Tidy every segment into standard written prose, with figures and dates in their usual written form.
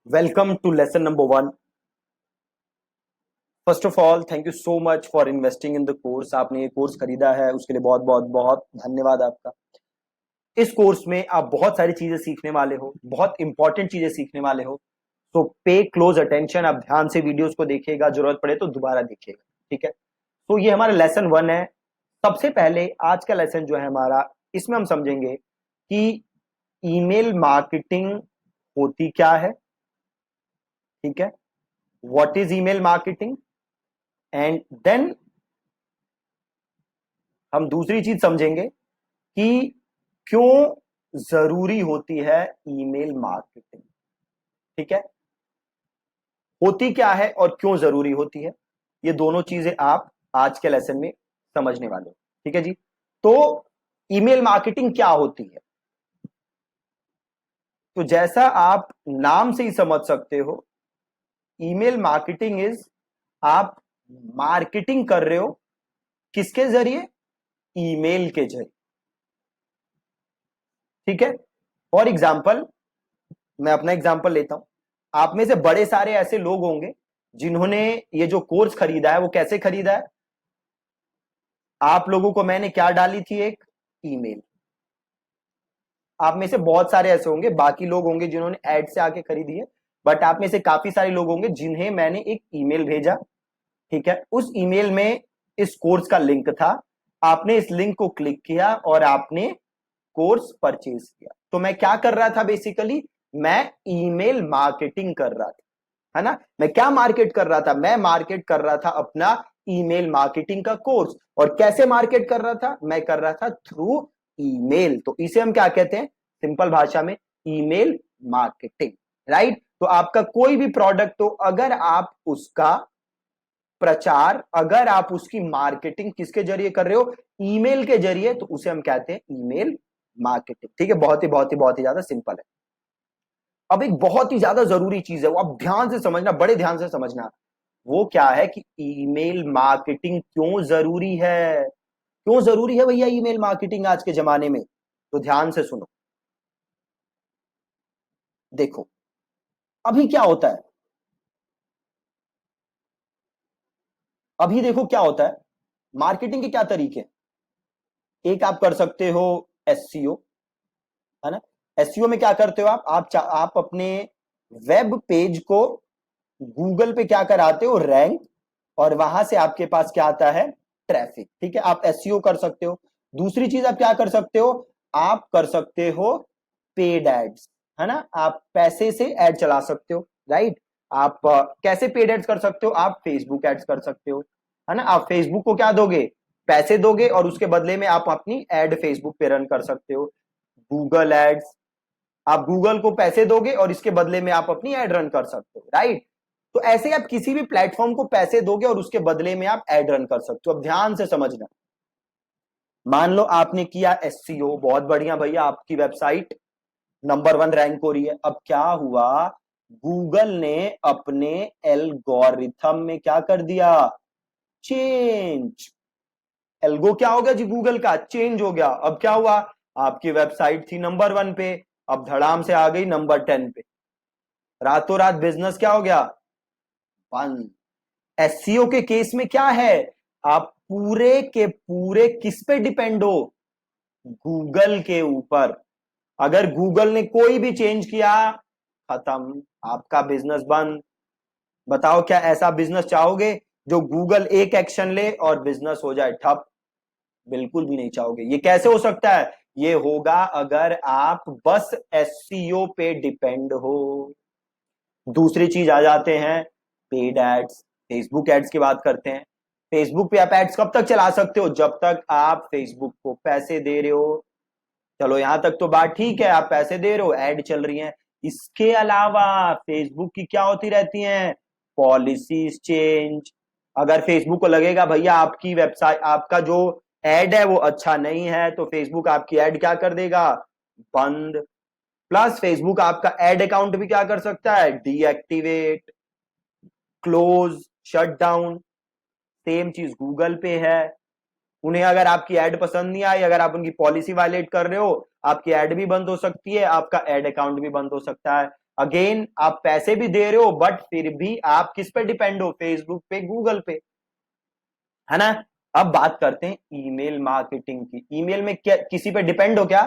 Welcome to lesson number 1. First of all thank you so much for investing in the course. आपने ये course खरीदा है उसके लिए बहुत बहुत बहुत धन्यवाद आपका। इस कोर्स में आप बहुत सारी चीजें सीखने वाले हो, बहुत इंपॉर्टेंट चीजें सीखने वाले हो। तो पे क्लोज अटेंशन, आप ध्यान से वीडियोस को देखिएगा, जरूरत पड़े तो दोबारा देखिएगा, ठीक है। तो ये हमारा लेसन 1 है। सबसे पहले आज का लेसन जो है हमारा, इसमें हम समझेंगे कि ईमेल मार्केटिंग होती क्या है, ठीक है। What is email marketing, and then हम दूसरी चीज समझेंगे कि क्यों जरूरी होती है ईमेल मार्केटिंग, ठीक है। होती क्या है और क्यों जरूरी होती है, ये दोनों चीजें आप आज के लेसन में समझने वाले हो, ठीक है जी। तो ईमेल मार्केटिंग क्या होती है, तो जैसा आप नाम से ही समझ सकते हो, ईमेल मार्केटिंग इज, आप मार्केटिंग कर रहे हो किसके जरिए, ईमेल के जरिए, ठीक है। फॉर एग्जाम्पल, मैं अपना एग्जाम्पल लेता हूं। आप में से बड़े सारे ऐसे लोग होंगे जिन्होंने ये जो कोर्स खरीदा है वो कैसे खरीदा है। आप लोगों को मैंने क्या डाली थी, एक ईमेल। आप में से बहुत सारे ऐसे होंगे, बाकी लोग होंगे जिन्होंने एड से आके खरीदी है, बट आप में से काफी सारे लोग होंगे जिन्हें मैंने एक ईमेल भेजा, ठीक है। उस ईमेल में इस कोर्स का लिंक था, आपने इस लिंक को क्लिक किया और आपने कोर्स परचेज किया। तो मैं क्या कर रहा था, बेसिकली मैं ईमेल मार्केटिंग कर रहा था, है ना। मैं क्या मार्केट कर रहा था, मैं मार्केट कर रहा था अपना ईमेल मार्केटिंग का कोर्स। और कैसे मार्केट कर रहा था, मैं कर रहा था थ्रू ईमेल। तो इसे हम क्या कहते हैं, सिंपल भाषा में ईमेल मार्केटिंग, राइट। तो आपका कोई भी प्रोडक्ट हो, अगर आप उसका प्रचार, अगर आप उसकी मार्केटिंग किसके जरिए कर रहे हो, ईमेल के जरिए, तो उसे हम कहते हैं ईमेल मार्केटिंग, ठीक है। बहुत ही ज्यादा सिंपल है। अब एक बहुत ही ज्यादा जरूरी चीज है, वो आप ध्यान से समझना, बड़े ध्यान से समझना। वो क्या है कि ईमेल मार्केटिंग क्यों जरूरी है। क्यों जरूरी है भैया ईमेल मार्केटिंग आज के जमाने में, तो ध्यान से सुनो। देखो अभी क्या होता है, अभी देखो क्या होता है। मार्केटिंग के क्या तरीके हैं। एक आप कर सकते हो एससीओ, है ना। एससीओ में क्या करते हो आप अपने वेब पेज को गूगल पे क्या कराते हो, रैंक, और वहां से आपके पास क्या आता है, ट्रैफिक, ठीक है। आप एसईओ कर सकते हो। दूसरी चीज आप क्या कर सकते हो, आप कर सकते हो पेड एड्स, है ना। आप पैसे से एड चला सकते हो, राइट। आप कैसे पेड एड्स कर सकते हो, आप फेसबुक एड्स कर सकते हो, है ना। आप फेसबुक को क्या दोगे, पैसे दोगे, और उसके बदले में आप अपनी एड फेसबुक पे रन कर सकते हो। गूगल एड्स, आप गूगल को पैसे दोगे और इसके बदले में आप अपनी एड रन कर सकते हो, राइट। तो ऐसे आप किसी भी प्लेटफॉर्म को पैसे दोगे और उसके बदले में आप एड रन कर सकते हो। अब ध्यान से समझना, मान लो आपने किया एससीओ, बहुत बढ़िया भैया, आपकी वेबसाइट नंबर 1 रैंक हो रही है। अब क्या हुआ, गूगल ने अपने एल्गोरिथम में क्या कर दिया, चेंज। एल्गो क्या हो गया जी, गूगल का चेंज हो गया। अब क्या हुआ, आपकी वेबसाइट थी नंबर 1 पे, अब धड़ाम से आ गई नंबर 10 पे। रातों रात बिजनेस क्या हो गया, बंद। एससीओ के केस में क्या है, आप पूरे के पूरे किस पे डिपेंड हो, गूगल के ऊपर। अगर गूगल ने कोई भी चेंज किया, खत्म, आपका बिजनेस बंद। बताओ क्या ऐसा बिजनेस चाहोगे जो गूगल एक एक्शन ले और बिजनेस हो जाए ठप, बिल्कुल भी नहीं चाहोगे। ये कैसे हो सकता है, ये होगा अगर आप बस एससीओ पे डिपेंड हो। दूसरी चीज आ जाते हैं पेड एड्स, फेसबुक एड्स की बात करते हैं। फेसबुक पे आप एड्स कब तक चला सकते हो, जब तक आप फेसबुक को पैसे दे रहे हो। चलो यहां तक तो बात ठीक है, आप पैसे दे रहे हो, एड चल रही है। इसके अलावा फेसबुक की क्या होती रहती हैं, पॉलिसीज चेंज। अगर फेसबुक को लगेगा भैया आपकी वेबसाइट, आपका जो एड है वो अच्छा नहीं है, तो फेसबुक आपकी एड क्या कर देगा, बंद। प्लस फेसबुक आपका एड अकाउंट भी क्या कर सकता है, deactivate, close, shut down. Same चीज गूगल पे है। उन्हें अगर आपकी एड पसंद नहीं आई, अगर आप उनकी पॉलिसी वायलेट कर रहे हो, आपकी एड भी बंद हो सकती है, आपका एड अकाउंट भी बंद हो सकता है। अगेन आप पैसे भी दे रहे हो बट फिर भी आप किस पे डिपेंड हो? फेसबुक पे, गूगल पे, है ना। अब बात करते हैं ईमेल मार्केटिंग की। ईमेल में क्या किसी पे डिपेंड हो क्या?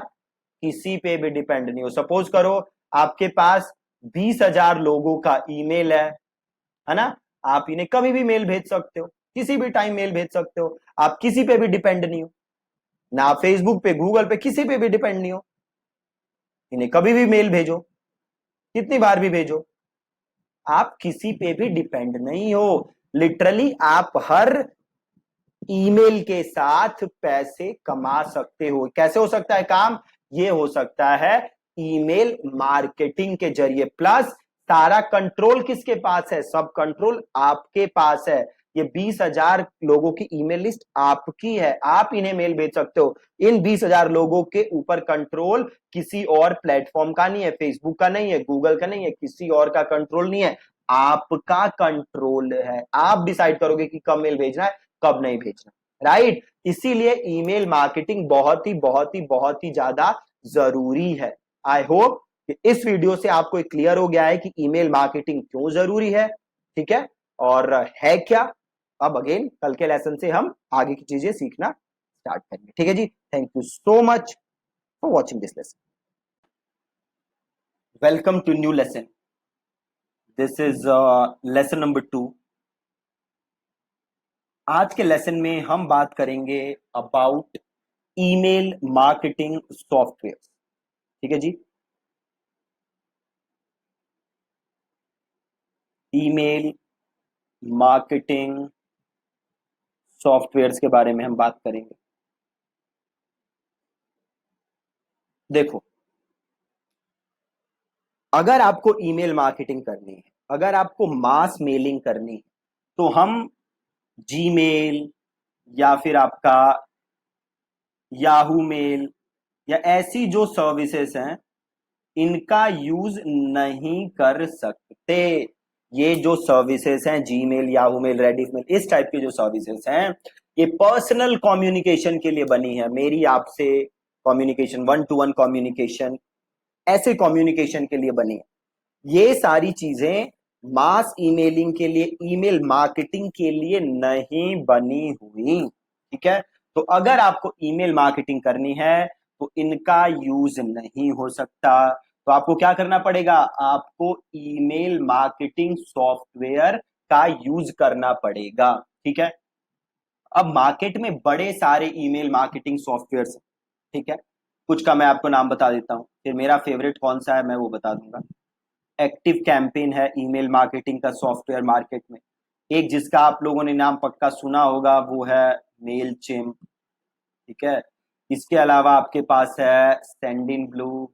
किसी पे भी डिपेंड नहीं हो। सपोज करो आपके पास 20,000 लोगों का ईमेल है ना। आप इन्हें कभी भी मेल भेज सकते हो, किसी भी टाइम मेल भेज सकते हो। आप किसी पे भी डिपेंड नहीं हो, ना फेसबुक पे, गूगल पे, किसी पे भी डिपेंड नहीं हो। इन्हें कभी भी मेल भेजो, कितनी बार भी भेजो, आप किसी पे भी डिपेंड नहीं हो। लिटरली आप हर ईमेल के साथ पैसे कमा सकते हो। कैसे हो सकता है काम? ये हो सकता है ईमेल मार्केटिंग के जरिए। प्लस सारा कंट्रोल किसके पास है? सब कंट्रोल आपके पास है। ये 20,000 लोगों की ईमेल लिस्ट आपकी है, आप इन्हें मेल भेज सकते हो। इन 20,000 लोगों के ऊपर कंट्रोल किसी और प्लेटफॉर्म का नहीं है, फेसबुक का नहीं है, गूगल का नहीं है, किसी और का कंट्रोल नहीं है, आपका कंट्रोल है। आप डिसाइड करोगे कि कब मेल भेजना है, कब नहीं भेजना, राइट। इसीलिए ईमेल मार्केटिंग बहुत ही बहुत ही बहुत ही ज्यादा जरूरी है। आई होप कि इस वीडियो से आपको क्लियर हो गया है कि ईमेल मार्केटिंग क्यों जरूरी है, ठीक है, और है क्या। अब अगेन कल के लेसन से हम आगे की चीजें सीखना स्टार्ट करेंगे, ठीक है जी। Thank you so much for watching this lesson. Welcome to new lesson. This is lesson number 2। आज के लेसन में हम बात करेंगे अबाउट ईमेल मार्केटिंग सॉफ्टवेयर, ठीक है जी। ईमेल मार्केटिंग सॉफ्टवेयर्स के बारे में हम बात करेंगे। देखो, अगर आपको ईमेल मार्केटिंग करनी है, अगर आपको मास मेलिंग करनी है, तो हम जीमेल या फिर आपका याहू मेल या ऐसी जो सर्विसेज हैं, इनका यूज नहीं कर सकते। ये जो सर्विसेज हैं, Gmail, Yahoo mail, Rediff mail, इस टाइप की जो सर्विसेज हैं, ये पर्सनल कम्युनिकेशन के लिए बनी है। मेरी आपसे कम्युनिकेशन, 1-to-1 कम्युनिकेशन, ऐसे कम्युनिकेशन के लिए बनी है। ये सारी चीजें मास ईमेलिंग के लिए, ईमेल मार्केटिंग के लिए नहीं बनी हुई, ठीक है। तो अगर आपको ईमेल मार्केटिंग करनी है तो इनका यूज नहीं हो सकता। तो आपको क्या करना पड़ेगा? आपको ईमेल मार्केटिंग सॉफ्टवेयर का यूज करना पड़ेगा, ठीक है। अब मार्केट में बड़े सारे ईमेल मार्केटिंग सॉफ्टवेयर, ठीक है। कुछ का मैं आपको नाम बता देता हूं, फिर मेरा फेवरेट कौन सा है मैं वो बता दूंगा। एक्टिव कैंपेन है ईमेल मार्केटिंग का सॉफ्टवेयर मार्केट में। एक जिसका आप लोगों ने नाम पक्का सुना होगा वो है मेल चिम्प, ठीक है। इसके अलावा आपके पास है सेंडिन ब्लू,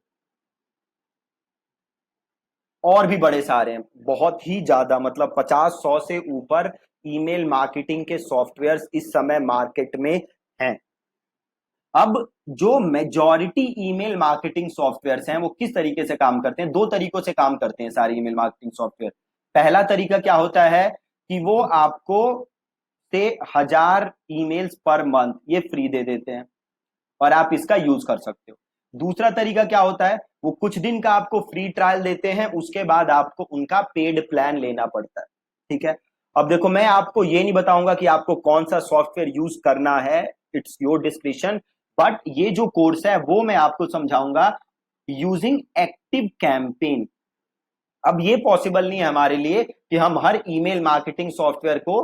और भी बड़े सारे हैं, बहुत ही ज्यादा, मतलब 50-100 से ऊपर ईमेल मार्केटिंग के सॉफ्टवेयर्स इस समय मार्केट में हैं। अब जो मेजॉरिटी ईमेल मार्केटिंग सॉफ्टवेयर्स हैं वो किस तरीके से काम करते हैं? दो तरीकों से काम करते हैं सारे ईमेल मार्केटिंग सॉफ्टवेयर। पहला तरीका क्या होता है कि वो आपको से 1,000 ईमेल्स पर मंथ ये फ्री दे देते हैं और आप इसका यूज कर सकते हो। दूसरा तरीका क्या होता है? वो कुछ दिन का आपको फ्री ट्रायल देते हैं, उसके बाद आपको उनका पेड प्लान लेना पड़ता है, ठीक है। अब देखो, मैं आपको ये नहीं बताऊंगा कि आपको कौन सा सॉफ्टवेयर यूज करना है, इट्स योर डिस्क्रिप्शन। बट ये जो कोर्स है वो मैं आपको समझाऊंगा यूजिंग एक्टिव कैंपेन। अब ये पॉसिबल नहीं है हमारे लिए कि हम हर ईमेल मार्केटिंग सॉफ्टवेयर को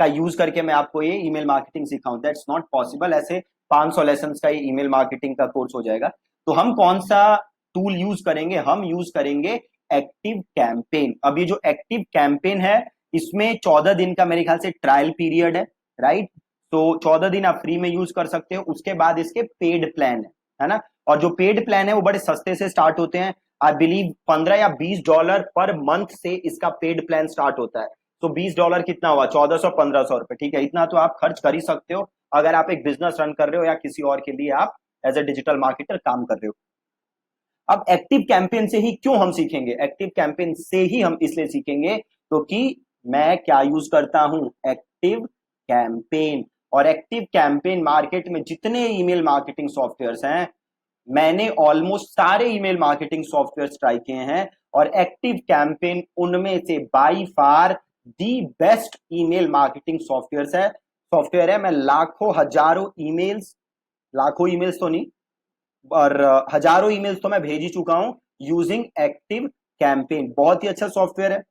का यूज करके मैं आपको ये ईमेल मार्केटिंग सिखाऊं, दैट्स नॉट पॉसिबल। ऐसे 500 लेसन का ये ईमेल मार्केटिंग का कोर्स हो जाएगा। तो हम कौन सा टूल यूज करेंगे? हम यूज करेंगे एक्टिव कैंपेन। अब ये जो एक्टिव कैंपेन है, इसमें 14 दिन का मेरे ख्याल से ट्रायल पीरियड है, राइट। तो 14 दिन आप फ्री में यूज कर सकते हो, उसके बाद इसके पेड प्लान है ना। और जो पेड प्लान है वो बड़े सस्ते से स्टार्ट होते हैं। आई बिलीव $15 या $20 पर मंथ से इसका पेड प्लान स्टार्ट होता है। तो $20 कितना हुआ? 1,400-1,500 रुपए, ठीक है। इतना तो आप खर्च कर ही सकते हो अगर आप एक बिजनेस रन कर रहे हो या किसी और के लिए आप एज ए डिजिटल मार्केटर काम कर रहे हो। अब एक्टिव कैंपेन से ही क्यों हम सीखेंगे? एक्टिव कैंपेन से ही हम इसलिए सीखेंगे क्योंकि मैं क्या यूज करता हूं? Active campaign. और एक्टिव कैंपेन मार्केट में जितने ईमेल मार्केटिंग सॉफ्टवेयर्स हैं, मैंने ऑलमोस्ट सारे ईमेल मार्केटिंग सॉफ्टवेयर ट्राई किए हैं और एक्टिव कैंपेन उनमें से by far the best email marketing software है। मैं लाखों ईमेल्स तो नहीं, और हजारों ईमेल्स तो मैं भेज ही चुका हूं यूजिंग एक्टिव कैंपेन। बहुत ही अच्छा सॉफ्टवेयर है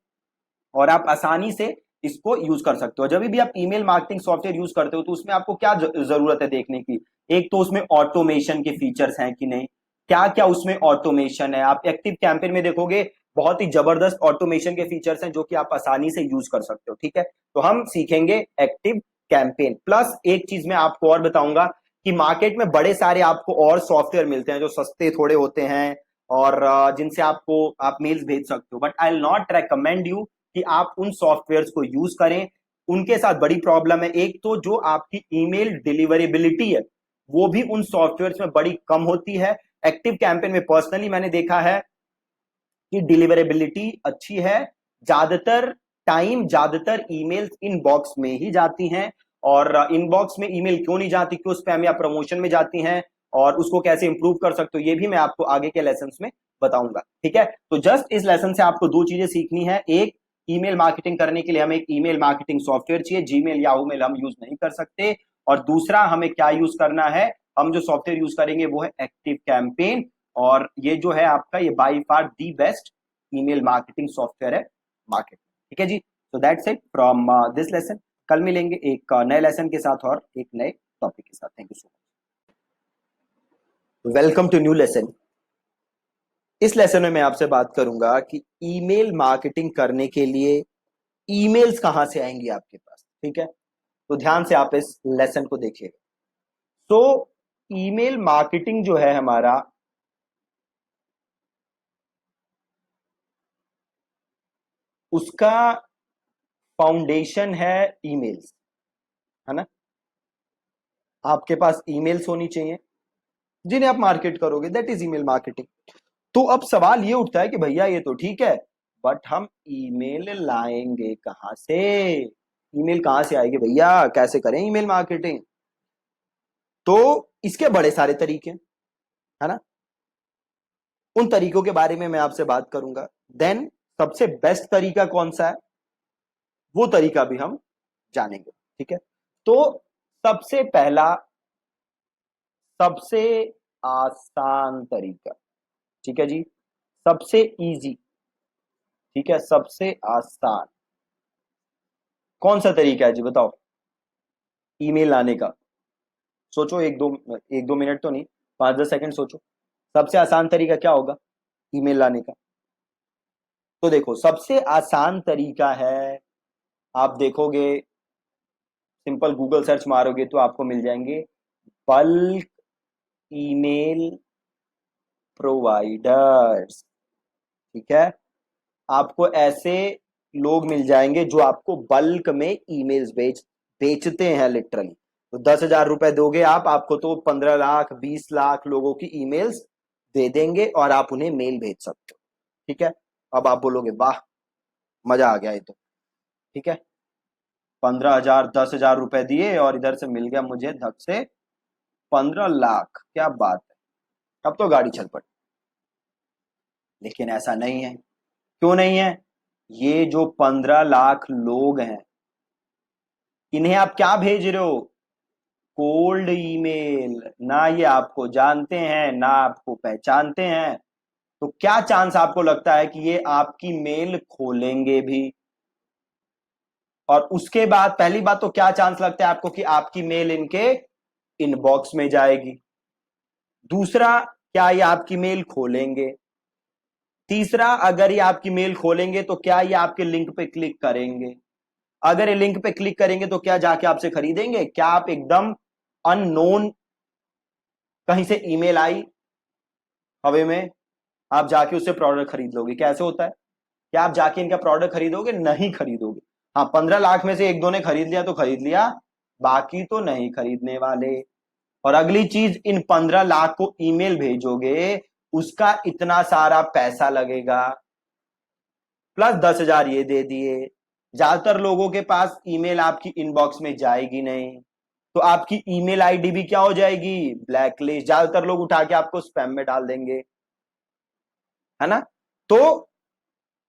और आप आसानी से इसको यूज कर सकते हो। जब भी आप ईमेल मार्केटिंग सॉफ्टवेयर यूज करते हो तो उसमें आपको क्या जरूरत है देखने की, एक तो उसमें ऑटोमेशन के फीचर्स हैं कि नहीं, क्या क्या उसमें ऑटोमेशन है। आप एक्टिव कैंपेन में देखोगे बहुत ही जबरदस्त ऑटोमेशन के फीचर्स हैं जो कि आप आसानी से यूज कर सकते हो। ठीक है, तो हम सीखेंगे एक्टिव कैंपेन। प्लस एक चीज मैं आपको और बताऊंगा कि मार्केट में बड़े सारे आपको और सॉफ्टवेयर मिलते हैं जो सस्ते थोड़े होते हैं और जिनसे आप मेल्स भेज सकते हो, but I will not recommend you कि आप उन सॉफ्टवेयर्स को यूज करें। उनके साथ बड़ी प्रॉब्लम है, एक तो जो आपकी ईमेल डिलीवरेबिलिटी है वो भी उन सॉफ्टवेयर्स में बड़ी कम होती है। एक्टिव कैंपेन में पर्सनली मैंने देखा है कि डिलीवरेबिलिटी अच्छी है, ज्यादातर ईमेल्स इनबॉक्स में ही जाती हैं। और इनबॉक्स में ईमेल क्यों नहीं जाती, क्यों स्पैम या प्रमोशन में जाती हैं, और उसको कैसे इंप्रूव कर सकते हो ये भी मैं आपको आगे के लेसन में बताऊंगा। ठीक है, तो जस्ट इस लेसन से आपको दो चीजें सीखनी है। एक, ईमेल मार्केटिंग करने के लिए हमें एक ईमेल मार्केटिंग सॉफ्टवेयर चाहिए, जीमेल याहू मेल हम यूज नहीं कर सकते। और दूसरा, हमें क्या यूज करना है, हम जो सॉफ्टवेयर यूज करेंगे वो है एक्टिव कैंपेन। और ये जो है आपका, ये by far the best email marketing software है मार्केट। ठीक है जी, so that's it from this lesson. कल मिलेंगे एक नए लेसन के साथ और एक नए टॉपिक के साथ। Thank you so much, welcome to new lesson. इस लेसन में मैं आपसे बात करूंगा कि ईमेल मार्केटिंग करने के लिए ईमेल्स कहां से आएंगी आपके पास। ठीक है, तो ध्यान से आप इस लेसन को देखिएगा। तो ईमेल मार्केटिंग जो है हमारा, उसका फाउंडेशन है ईमेल्स, है ना। आपके पास ईमेल्स होनी चाहिए जिन्हें आप मार्केट करोगे, दैट इज ईमेल मार्केटिंग। तो अब सवाल ये उठता है कि भैया ये तो ठीक है, बट हम ईमेल लाएंगे कहां से, ईमेल कहां से आएगी भैया, कैसे करें ईमेल मार्केटिंग। तो इसके बड़े सारे तरीके, है ना, उन तरीकों के बारे में मैं आपसे बात करूंगा। देन सबसे बेस्ट तरीका कौन सा है वो तरीका भी हम जानेंगे। ठीक है, तो सबसे पहला, सबसे आसान तरीका, ठीक है जी, सबसे इजी, ठीक है, सबसे आसान कौन सा तरीका है जी, बताओ ईमेल लाने का। सोचो, एक दो मिनट तो नहीं, 5-10 सेकंड सोचो, सबसे आसान तरीका क्या होगा ईमेल लाने का। तो देखो, सबसे आसान तरीका है, आप देखोगे, सिंपल गूगल सर्च मारोगे तो आपको मिल जाएंगे बल्क ईमेल प्रोवाइडर्स। ठीक है, आपको ऐसे लोग मिल जाएंगे जो आपको बल्क में ईमेल्स बेचते हैं लिटरली। तो 10,000 रुपए दोगे आप, आपको तो 15 लाख 20 लाख लोगों की ईमेल्स दे देंगे और आप उन्हें मेल भेज सकते हो। ठीक है, अब आप बोलोगे वाह मजा आ गया ये तो। ठीक है, 15,000 10,000 रुपए दिए और इधर से मिल गया मुझे धक से 15 लाख, क्या बात है, अब तो गाड़ी चल पड़ी। लेकिन ऐसा नहीं है। क्यों नहीं है? ये जो 15 लाख लोग हैं, इन्हें आप क्या भेज रहे हो, कोल्ड ईमेल। ना ये आपको जानते हैं ना आपको पहचानते हैं, तो क्या चांस आपको लगता है कि ये आपकी मेल खोलेंगे भी। और उसके बाद पहली बात तो क्या चांस लगता है आपको कि आपकी मेल इनके इनबॉक्स में जाएगी। दूसरा, क्या ये आपकी मेल खोलेंगे। तीसरा, अगर ये आपकी मेल खोलेंगे तो क्या ये आपके लिंक पे क्लिक करेंगे। अगर ये लिंक पे क्लिक करेंगे तो क्या जाके आपसे खरीदेंगे। क्या आप एकदम अननोन कहीं से ईमेल आई हवे में, आप जाके उससे प्रोडक्ट खरीद लोगे? कैसे होता है? क्या आप जाके इनका प्रोडक्ट खरीदोगे? नहीं खरीदोगे। हाँ, 15 लाख में से एक दो ने खरीद लिया तो खरीद लिया, बाकी तो नहीं खरीदने वाले। और अगली चीज, इन 15 लाख को ईमेल भेजोगे, उसका इतना सारा पैसा लगेगा, प्लस 10,000 ये दे दिए। ज्यादातर लोगों के पास ईमेल आपकी इनबॉक्स में जाएगी नहीं, तो आपकी ईमेल आईडी भी क्या हो जाएगी, ब्लैकलिस्ट। ज्यादातर लोग उठा के आपको स्पैम में डाल देंगे, है ना। तो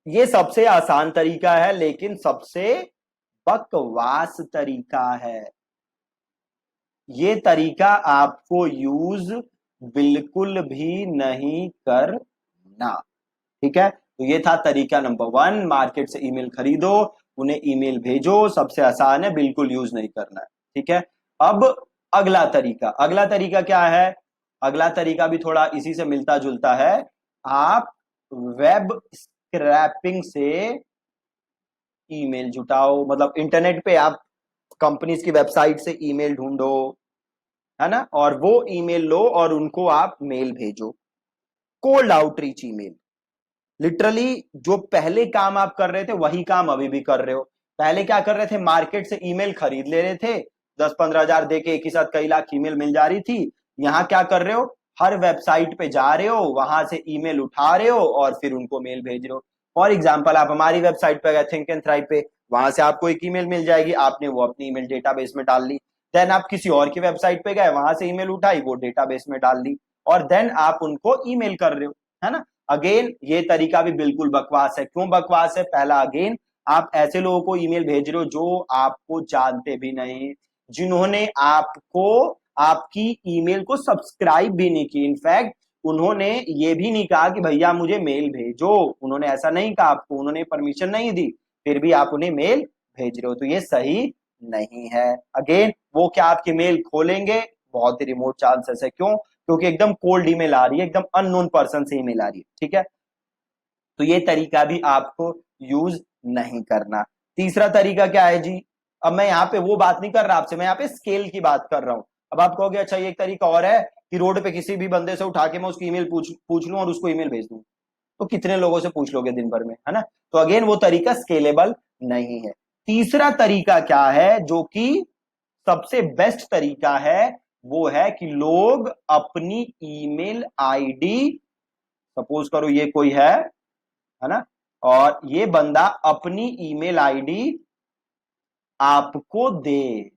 ये सबसे आसान तरीका है, लेकिन सबसे बकवास तरीका है। ये तरीका आपको यूज बिल्कुल भी नहीं करना, ठीक है। तो ये था तरीका नंबर 1, मार्केट से ईमेल खरीदो, उन्हें ईमेल भेजो, सबसे आसान है, बिल्कुल यूज नहीं करना है, ठीक है। अब अगला तरीका क्या है? अगला तरीका भी थोड़ा इसी से मिलता जुलता है। आप वेब स्क्रैपिंग से ईमेल जुटाओ, मतलब इंटरनेट पे आप कंपनीज की वेबसाइट से ईमेल ढूंढो, है ना, और वो ईमेल लो और उनको आप मेल भेजो। कोल्ड आउटरीच ईमेल, लिटरली जो पहले काम आप कर रहे थे वही काम अभी भी कर रहे हो। पहले क्या कर रहे थे, मार्केट से ईमेल खरीद ले रहे थे, 10-15 हजार दे के एक ही साथ कई लाख ईमेल मिल जा रही थी। यहां क्या कर रहे हो, हर वेबसाइट पे जा रहे हो, वहां से ईमेल उठा रहे हो और फिर उनको मेल भेज रहे हो। फॉर एग्जाम्पल, आप हमारी वेबसाइट पे गए थिंक एंड थ्राइव पे, वहां से आपको एक ईमेल मिल जाएगी, आपने वो अपनी ईमेल डेटाबेस में डाल ली। देन आप किसी और की वेबसाइट पे गए, वहां से ईमेल उठाई, वो डेटाबेस में डाल ली, और देन आप उनको ईमेल कर रहे हो, है ना। अगेन ये तरीका भी बिल्कुल बकवास है। क्यों बकवास है? पहला, अगेन आप ऐसे लोगों को ईमेल भेज रहे हो जो आपको जानते भी नहीं, जिन्होंने आपको आपकी ईमेल को सब्सक्राइब भी नहीं की। इनफैक्ट उन्होंने ये भी नहीं कहा कि भैया मुझे मेल भेजो, उन्होंने ऐसा नहीं कहा आपको, उन्होंने परमिशन नहीं दी, फिर भी आप उन्हें मेल भेज रहे हो, तो ये सही नहीं है। अगेन वो क्या आपकी मेल खोलेंगे? बहुत ही रिमोट चांसेस है। क्यों? क्योंकि एकदम कोल्ड ईमेल आ रही है, एकदम अननोन पर्सन से ईमेल आ रही है, ठीक है। तो ये तरीका भी आपको यूज नहीं करना। तीसरा तरीका क्या है जी? अब मैं यहाँ पे वो बात नहीं कर रहा आपसे, मैं यहाँ पे स्केल की बात कर रहा हूं। अब आप कहोगे अच्छा ये एक तरीका और है कि रोड पे किसी भी बंदे से उठा के मैं उसकी ईमेल पूछ लूं और उसको ईमेल भेज दूं, तो कितने लोगों से पूछ लोगे दिन भर में, है ना। तो अगेन वो तरीका स्केलेबल नहीं है। तीसरा तरीका क्या है जो कि सबसे बेस्ट तरीका है, वो है कि लोग अपनी ईमेल आईडी, सपोज करो ये कोई है ना, और ये बंदा अपनी ईमेल आईडी आपको दे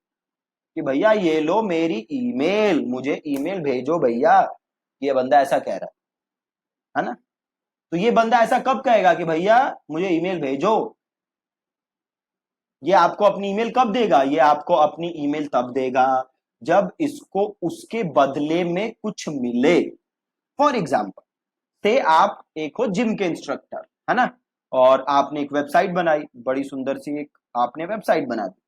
कि भैया ये लो मेरी ईमेल, मुझे ईमेल भेजो भैया। ये बंदा ऐसा कह रहा है ना। तो ये बंदा ऐसा कब कहेगा कि भैया मुझे ईमेल भेजो? ये आपको अपनी ईमेल कब देगा? ये आपको अपनी ईमेल तब देगा जब इसको उसके बदले में कुछ मिले। फॉर एग्जाम्पल, से आप एक हो जिम के इंस्ट्रक्टर, है ना, और आपने एक वेबसाइट बनाई, बड़ी सुंदर सी एक आपने वेबसाइट बना दी,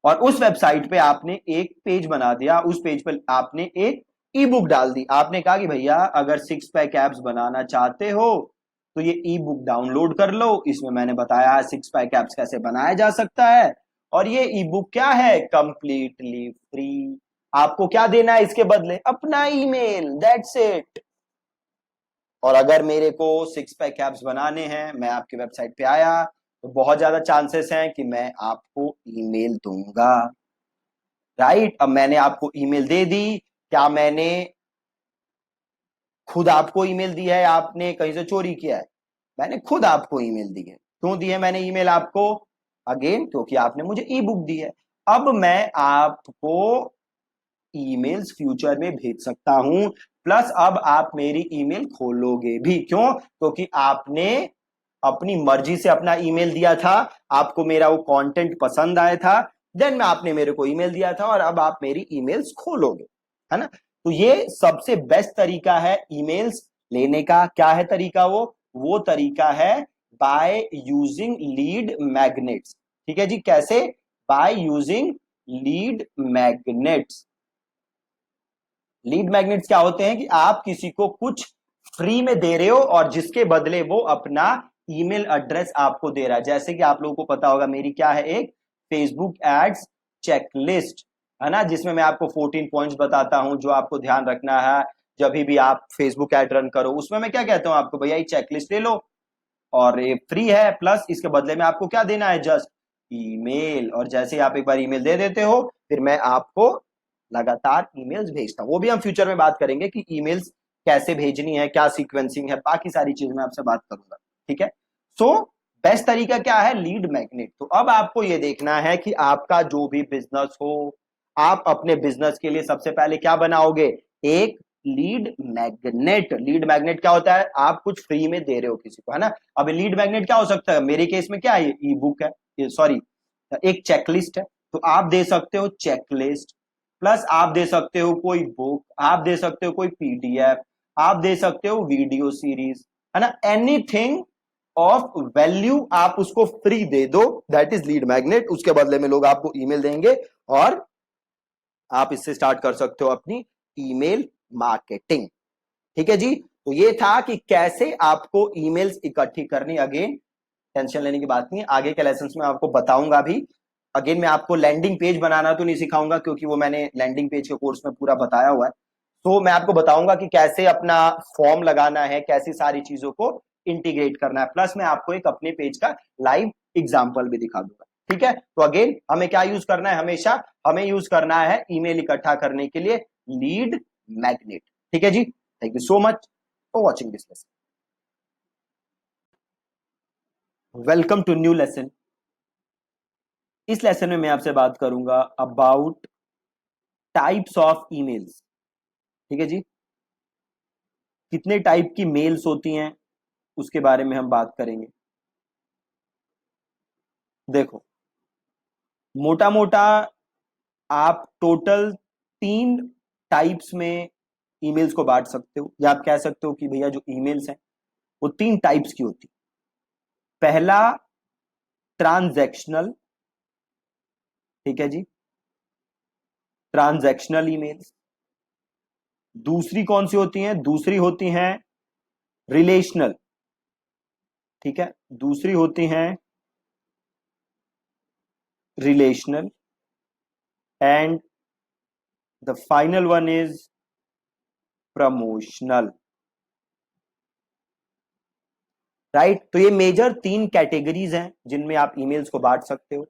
और उस वेबसाइट पे आपने एक पेज बना दिया, उस पेज पे आपने एक ई बुक डाल दी। आपने कहा कि भैया अगर 6 पैक एप्स बनाना चाहते हो तो ये ई बुक डाउनलोड कर लो, इसमें मैंने बताया 6 पैक एप्स कैसे बनाया जा सकता है, और ये ई बुक क्या है, कंप्लीटली फ्री। आपको क्या देना है इसके बदले? अपना ईमेल, दैट्स इट। और अगर मेरे को 6 पैक एप्स बनाने हैं, मैं आपकी वेबसाइट पे आया, तो बहुत ज्यादा चांसेस हैं कि मैं आपको ईमेल दूंगा, राइट। अब मैंने आपको ईमेल दे दी, क्या मैंने खुद आपको ईमेल दी है, आपने कहीं से चोरी किया है? मैंने खुद आपको ईमेल दी है। क्यों दी है मैंने ईमेल आपको? अगेन क्योंकि आपने मुझे ई बुक दी है। अब मैं आपको ईमेल्स फ्यूचर में भेज सकता हूं, प्लस अब आप मेरी ईमेल खोलोगे भी। क्यों? क्योंकि आपने अपनी मर्जी से अपना ईमेल दिया था, आपको मेरा वो कंटेंट पसंद आया था, देन में आपने मेरे को ईमेल दिया था, और अब आप मेरी ईमेल्स खोलोगे, है ना। तो ये सबसे बेस्ट तरीका है ईमेल्स लेने का। क्या है तरीका? वो तरीका है बाय यूजिंग लीड मैग्नेट्स। ठीक है जी, कैसे? By using lead magnets. Lead magnets क्या होते हैं कि आप किसी को कुछ फ्री में दे रहे हो और जिसके बदले वो अपना ईमेल एड्रेस आपको दे रहा है। जैसे कि आप लोगों को पता होगा मेरी क्या है, एक फेसबुक एड्स चेकलिस्ट, है ना, जिसमें मैं आपको 14 पॉइंट्स बताता हूं जो आपको ध्यान रखना है जब भी आप फेसबुक एड रन करो। उसमें मैं क्या कहता हूं आपको, भैया ये चेकलिस्ट ले लो और ये फ्री है, प्लस इसके बदले में आपको क्या देना है, जस्ट ईमेल। और जैसे ही आप एक बार ईमेल दे देते हो, फिर मैं आपको लगातार ईमेल्स भेजता हूं। वो भी हम फ्यूचर में बात करेंगे कि ईमेल्स कैसे भेजनी है, क्या सीक्वेंसिंग है, बाकी सारी चीज मैं आपसे बात करूंगा, ठीक है। सो बेस्ट तरीका क्या है? Lead magnet. तो अब आपको ये देखना है कि आपका जो भी बिजनेस हो, आप अपने बिजनेस के लिए सबसे पहले क्या बनाओगे, एक लीड मैग्नेट। लीड मैग्नेट क्या होता है, आप कुछ फ्री में दे रहे हो किसी को, है ना। अब लीड मैग्नेट क्या हो सकता है, मेरे केस में क्या है, ई बुक है, सॉरी एक चेकलिस्ट है, तो आप दे सकते हो चेकलिस्ट, प्लस आप दे सकते हो कोई बुक, आप दे सकते हो कोई पीडीएफ, आप दे सकते हो वीडियो सीरीज, है ना, एनीथिंग ऑफ वैल्यू आप उसको फ्री दे दो, दैट इज लीड मैग्नेट। उसके बदले में लोग आपको ईमेल देंगे और आप इससे स्टार्ट कर सकते हो अपनी ईमेल मार्केटिंग। ठीक है जी। तो ये था कि कैसे आपको ईमेल्स इकट्ठी करनी। अगेन टेंशन लेने की बात नहीं है, आगे के लेसन में आपको बताऊंगा भी। अगेन मैं आपको लैंडिंग पेज बनाना तो नहीं सिखाऊंगा, क्योंकि वो मैंने लैंडिंग पेज के कोर्स में पूरा बताया हुआ है। तो मैं आपको बताऊंगा कि कैसे अपना फॉर्म लगाना है, कैसी सारी चीजों को इंटीग्रेट करना है, प्लस मैं आपको एक अपने पेज का लाइव एग्जाम्पल भी दिखा दूंगा। ठीक है, तो अगेन हमें क्या यूज करना है, हमेशा हमें यूज करना है ईमेल इकट्ठा करने के लिए लीड मैग्नेट। ठीक है जी, thank you so much for watching this lesson. Welcome to new lesson. इस लेसन में मैं आपसे बात करूंगा अबाउट टाइप्स ऑफ ईमेल्स। ठीक है जी, कितने टाइप की मेल्स होती हैं उसके बारे में हम बात करेंगे। देखो, मोटा मोटा आप टोटल 3 टाइप्स में ईमेल्स को बांट सकते हो, या आप कह सकते हो कि भैया जो ईमेल्स हैं वो 3 टाइप्स की होती। पहला ट्रांजैक्शनल, ठीक है जी, ट्रांजैक्शनल ईमेल्स। दूसरी कौन सी होती हैं, दूसरी होती हैं रिलेशनल। ठीक है, दूसरी होती हैं relational, and the final one is promotional. Right, तो ये मेजर 3 कैटेगरीज हैं जिनमें आप ईमेल्स को बांट सकते हो,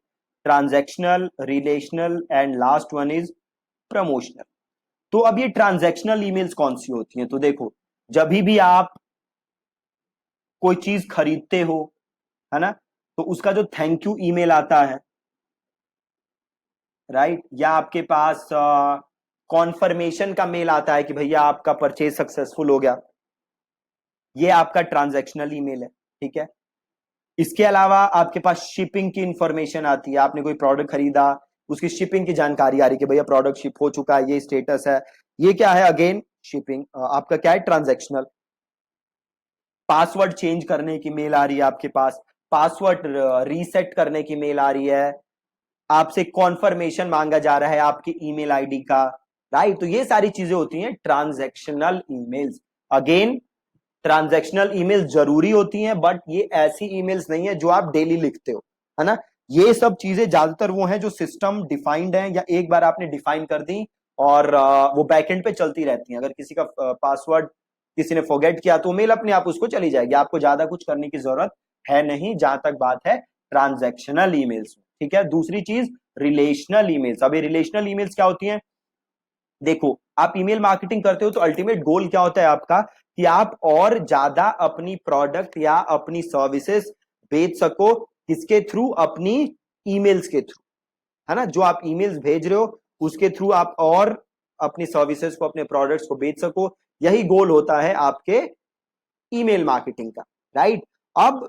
transactional, relational and last one is promotional. तो अब ये ट्रांजैक्शनल ईमेल्स कौन सी होती हैं, तो देखो, जब भी आप कोई चीज खरीदते हो, है ना, तो उसका जो थैंक यू ईमेल आता है, राइट, या आपके पास कॉन्फर्मेशन का मेल आता है कि भैया आपका परचेज सक्सेसफुल हो गया, ये आपका ट्रांजैक्शनल ईमेल है। ठीक है, इसके अलावा आपके पास शिपिंग की इंफॉर्मेशन आती है, आपने कोई प्रोडक्ट खरीदा, उसकी शिपिंग की जानकारी आ रही है कि भैया प्रोडक्ट शिप हो चुका है, ये स्टेटस है, ये क्या है, अगेन शिपिंग, आपका क्या है, ट्रांजैक्शनल। पासवर्ड चेंज करने की मेल आ रही है आपके पास, पासवर्ड रीसेट करने की मेल आ रही है, आपसे कॉन्फर्मेशन मांगा जा रहा है आपकी ईमेल आईडी का, राइट, तो ये सारी चीजें होती हैं transactional emails. Again transactional emails जरूरी होती हैं, बट ये ऐसी ईमेल्स नहीं है जो आप डेली लिखते हो, है ना। ये सब चीजें ज्यादातर वो हैं जो सिस्टम डिफाइंड है, या एक बार आपने डिफाइन कर दी और वो बैकएंड पे चलती रहती हैं। अगर किसी का पासवर्ड किसी ने फॉरगेट किया तो मेल अपने आप उसको चली जाएगी, आपको ज्यादा कुछ करने की जरूरत है नहीं, जहां तक बात है ट्रांजैक्शनल ईमेल्स में। ठीक है, दूसरी चीज रिलेशनल ईमेल्स। अब ये रिलेशनल ईमेल्स क्या होती हैं, देखो, आप ईमेल मार्केटिंग करते हो तो अल्टीमेट गोल क्या होता है आपका, कि आप और ज्यादा अपनी प्रोडक्ट या अपनी सर्विसेज बेच सको, किसके थ्रू, अपनी ईमेल्स के थ्रू, है ना, जो आप ईमेल्स भेज रहे हो उसके थ्रू आप और अपनी सर्विसेज को, अपने प्रोडक्ट्स को बेच सको। यही गोल होता है आपके ईमेल मार्केटिंग का, राइट। अब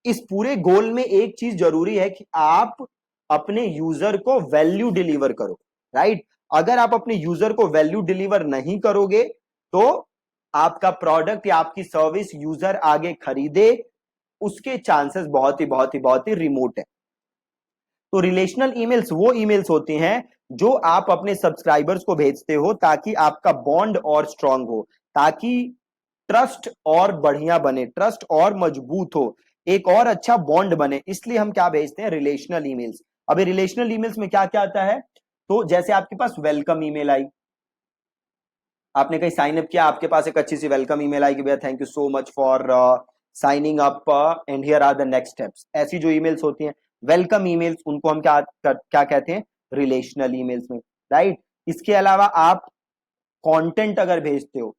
इस पूरे गोल में एक चीज जरूरी है कि आप अपने यूजर को वैल्यू डिलीवर करो, राइट। अगर आप अपने यूजर को वैल्यू डिलीवर नहीं करोगे तो आपका प्रोडक्ट या आपकी सर्विस यूजर आगे खरीदे, उसके चांसेस बहुत ही रिमोट है। तो रिलेशनल ईमेल्स वो ईमेल्स होते हैं जो आप अपने सब्सक्राइबर्स को भेजते हो ताकि आपका बॉन्ड और स्ट्रांग हो, ताकि ट्रस्ट और बढ़िया बने, ट्रस्ट और मजबूत हो, एक और अच्छा बॉन्ड बने, इसलिए हम क्या भेजते हैं, रिलेशनल ईमेल्स। अभी रिलेशनल ईमेल्स में क्या क्या आता है, तो जैसे आपके पास वेलकम ईमेल आई, आपने कहीं साइन अप किया, आपके पास एक अच्छी सी वेलकम ईमेल आई कि भैया thank you so much for signing up and here are the next steps. ऐसी जो ईमेल्स होती हैं वेलकम ईमेल्स, उनको हम क्या कहते हैं, रिलेशनल ईमेल्स में, राइट। इसके अलावा आप कंटेंट अगर भेजते हो,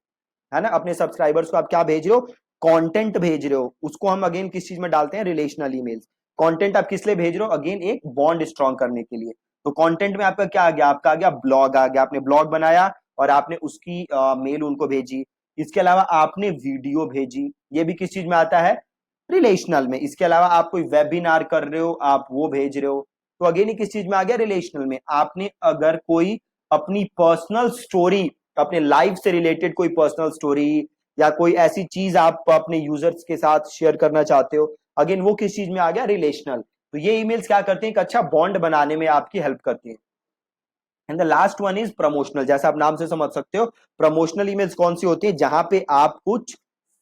है ना, अपने सब्सक्राइबर्स को आप क्या भेज रहे हो, कंटेंट भेज रहे हो, उसको हम अगेन किस चीज में डालते हैं, रिलेशनल ईमेल्स। कंटेंट आप किस लिए भेज रहे हो, अगेन एक बॉन्ड स्ट्रॉन्ग करने के लिए। तो कंटेंट में आपका क्या आ गया, आपका आ गया ब्लॉग आ गया, आपने ब्लॉग बनाया और आपने उसकी मेल उनको भेजी। इसके अलावा आपने वीडियो भेजी, ये भी किस चीज में आता है, रिलेशनल में। इसके अलावा आप कोई वेबिनार कर रहे हो, आप वो भेज रहे हो, तो अगेन ये किस चीज में आ गया, रिलेशनल में। आपने अगर कोई अपनी पर्सनल स्टोरी, अपने लाइफ से रिलेटेड कोई पर्सनल स्टोरी या कोई ऐसी चीज आप अपने यूजर्स के साथ शेयर करना चाहते हो, अगेन वो किस चीज में आ गया, रिलेशनल। तो ये ईमेल्स क्या करते हैं, एक अच्छा बॉन्ड बनाने में आपकी हेल्प करती हैं। And the last one is promotional. जैसा आप नाम से समझ सकते हो, प्रमोशनल ईमेल्स कौन सी होती है, जहां पे आप कुछ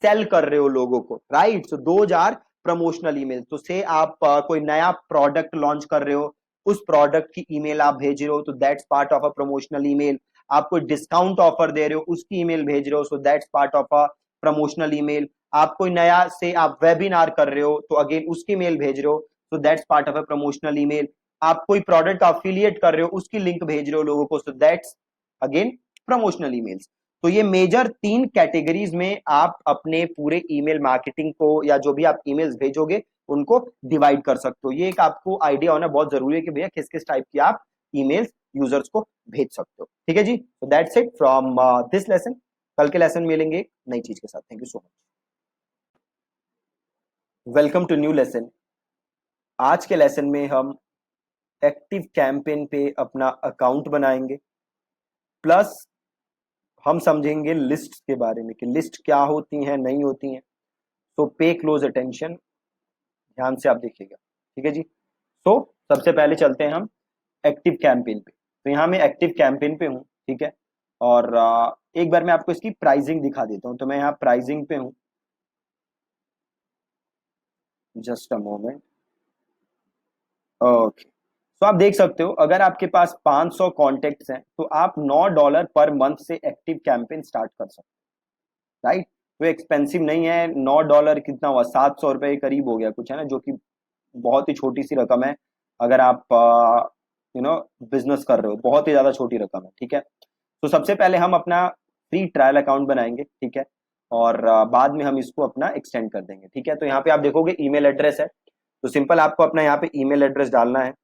सेल कर रहे हो लोगों को, right. So those are promotional email. तो से आप कोई नया प्रोडक्ट लॉन्च कर रहे हो, उस प्रोडक्ट की ईमेल आप भेज रहे हो, तो that's part of a promotional email. आप कोई डिस्काउंट ऑफर दे रहे हो, उसकी ईमेल भेज रहे हो, so that's part of a promotional email. आप कोई नया से आप वेबिनार कर रहे हो, तो अगेन उसकी मेल भेज रहे हो, so that's part of a promotional email. आप कोई प्रोडक्ट अफिलिएट कर रहे हो, उसकी लिंक भेज रहे हो लोगों को, so that's again promotional emails. तो ये मेजर 3 कैटेगरीज में आप अपने पूरे ईमेल मार्केटिंग को, या जो भी आप ईमेल्स भेजोगे उनको डिवाइड कर सकते हो। ये एक आपको आइडिया होना बहुत जरूरी है कि भैया किस किस टाइप की आप ईमेल्स यूजर्स को भेज सकते हो। ठीक है जी, तो that's it from this lesson. कल के लेसन मिलेंगे एक नई चीज के साथ। Thank you so much, welcome to new lesson. आज के लेसन में हम एक्टिव कैंपेन पे अपना अकाउंट बनाएंगे, प्लस हम समझेंगे लिस्ट के बारे में कि लिस्ट क्या होती हैं, नहीं होती हैं। तो पे क्लोज अटेंशन, ध्यान से आप देखिएगा। ठीक है जी। तो सबसे पहले चलते हैं हम एक्टिव कैंपेन पे। तो यहाँ मैं एक्टिव कैंपेन पे हूँ, ठीक है। और एक बार मैं आपको इसकी प्राइसिंग दिखा देता हूँ। तो मैं यहाँ प्राइसिंग पे हूँ, जस्ट अ मोमेंट। ओके, तो आप देख सकते हो अगर आपके पास 500 कॉन्टेक्ट्स हैं तो आप $9 पर मंथ से एक्टिव कैंपेन स्टार्ट कर सकते हो, राइट। तो एक्सपेंसिव नहीं है। $9 कितना हुआ, $700 के करीब हो गया कुछ, है ना, जो कि बहुत ही छोटी सी रकम है। अगर आप बिजनेस कर रहे हो, बहुत ही ज्यादा छोटी रकम है, ठीक है। तो सबसे पहले हम अपना फ्री ट्रायल अकाउंट बनाएंगे, ठीक है। और बाद में हम इसको अपना एक्सटेंड कर देंगे, ठीक है। तो यहाँ पे आप देखोगे ईमेल एड्रेस है, तो सिंपल आपको अपना यहाँ पे ईमेल एड्रेस डालना है।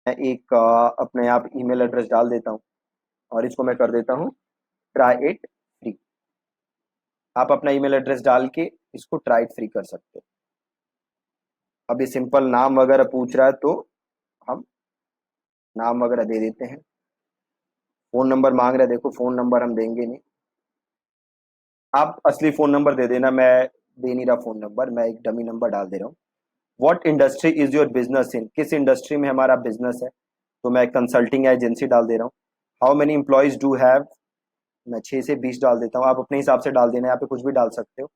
मैं एक अपने यहाँ पे ईमेल एड्रेस डाल देता हूँ और इसको मैं कर देता हूँ ट्राई इट फ्री। आप अपना ईमेल एड्रेस डाल के इसको ट्राई इट फ्री कर सकते हो। अभी सिंपल नाम वगैरह पूछ रहा है तो हम नाम वगैरह दे देते हैं। फोन नंबर मांग रहा है, देखो फोन नंबर हम देंगे नहीं, आप असली फोन नंबर दे देना। मैं दे नहीं रहा फोन नंबर, मैं एक डमी नंबर डाल दे रहा हूँ। What industry is your business in, किस इंडस्ट्री में हमारा बिजनेस है, तो मैं कंसल्टिंग एजेंसी डाल दे रहा हूँ। How many employees do have, मैं 6 से 20 डाल देता हूँ, आप अपने हिसाब से डाल देना, यहाँ पे कुछ भी डाल सकते हो।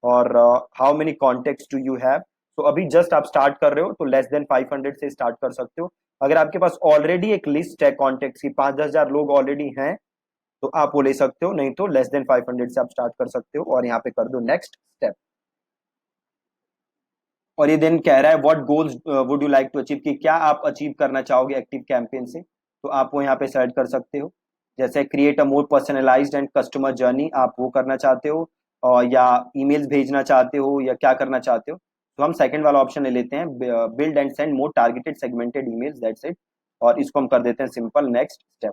और how many contacts do you have, तो अभी जस्ट आप स्टार्ट कर रहे हो तो लेस देन 500 से स्टार्ट कर सकते हो। अगर आपके पास ऑलरेडी एक लिस्ट है कॉन्टेक्ट्स की, 5-10 हजार लोग ऑलरेडी हैं, तो आप वो ले सकते हो, नहीं तो लेस देन 500 से आप स्टार्ट कर सकते हो। और यहाँ पे कर दो नेक्स्ट स्टेप। और ये देन कह रहा है what goals would you like to achieve, कि क्या आप अचीव करना चाहोगे एक्टिव कैंपेन से, तो आप वो यहाँ पे सेलेक्ट कर सकते हो। जैसे create a more personalised and customer journey, आप वो करना चाहते हो, और या ईमेल्स भेजना चाहते हो, या क्या करना चाहते हो। तो हम सेकंड वाला ऑप्शन ले लेते हैं, build and send more targeted segmented emails, that's it. और इसको हम कर देते हैं सिंपल नेक्स्ट स्टेप,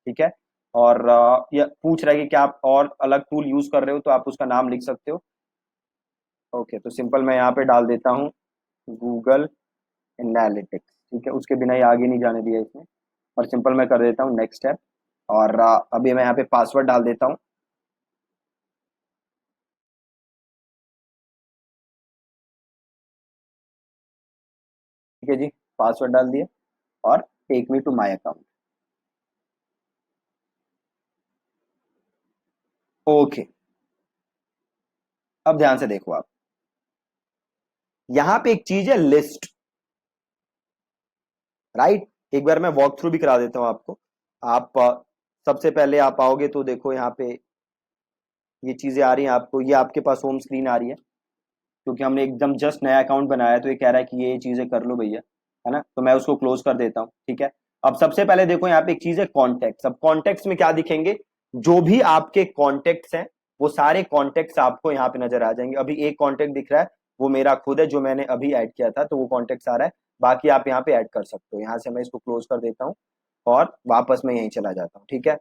ठीक है। और ये पूछ रहा है कि क्या आप और अलग टूल यूज कर रहे हो, तो आप उसका नाम लिख सकते हो। ओके, तो सिंपल मैं यहाँ पे डाल देता हूँ गूगल एनालिटिक्स, ठीक है। उसके बिना ही आगे नहीं जाने दिया इसने। और सिंपल मैं कर देता हूँ नेक्स्ट स्टेप। और अभी मैं यहाँ पे पासवर्ड डाल देता हूँ। ठीक है जी, पासवर्ड डाल दिए और take me to my account. Okay, अब ध्यान से देखो आप, यहाँ पे एक चीज है लिस्ट, राइट। एक बार मैं वॉक थ्रू भी करा देता हूँ आपको। आप सबसे पहले आप आओगे तो देखो यहाँ पे ये चीजें आ रही हैं आपको, ये आपके पास होम स्क्रीन आ रही है, क्योंकि हमने एकदम जस्ट नया अकाउंट बनाया है, तो ये कह रहा है कि ये चीजें कर लो भैया, है ना। तो मैं उसको क्लोज कर देता हूँ, ठीक है। अब सबसे पहले देखो यहाँ पे एक चीज है कॉन्टेक्ट। अब कॉन्टेक्ट्स में क्या दिखेंगे, जो भी आपके कॉन्टेक्ट्स हैं वो सारे कॉन्टेक्ट्स आपको यहाँ पे नजर आ जाएंगे। अभी एक कॉन्टेक्ट दिख रहा है वो मेरा खुद है जो मैंने अभी ऐड किया था, तो वो कॉन्टेक्ट आ रहा है। बाकी आप यहाँ पे ऐड कर सकते हो। यहाँ से मैं इसको क्लोज कर देता हूँ और वापस मैं यहीं चला जाता हूँ, ठीक है।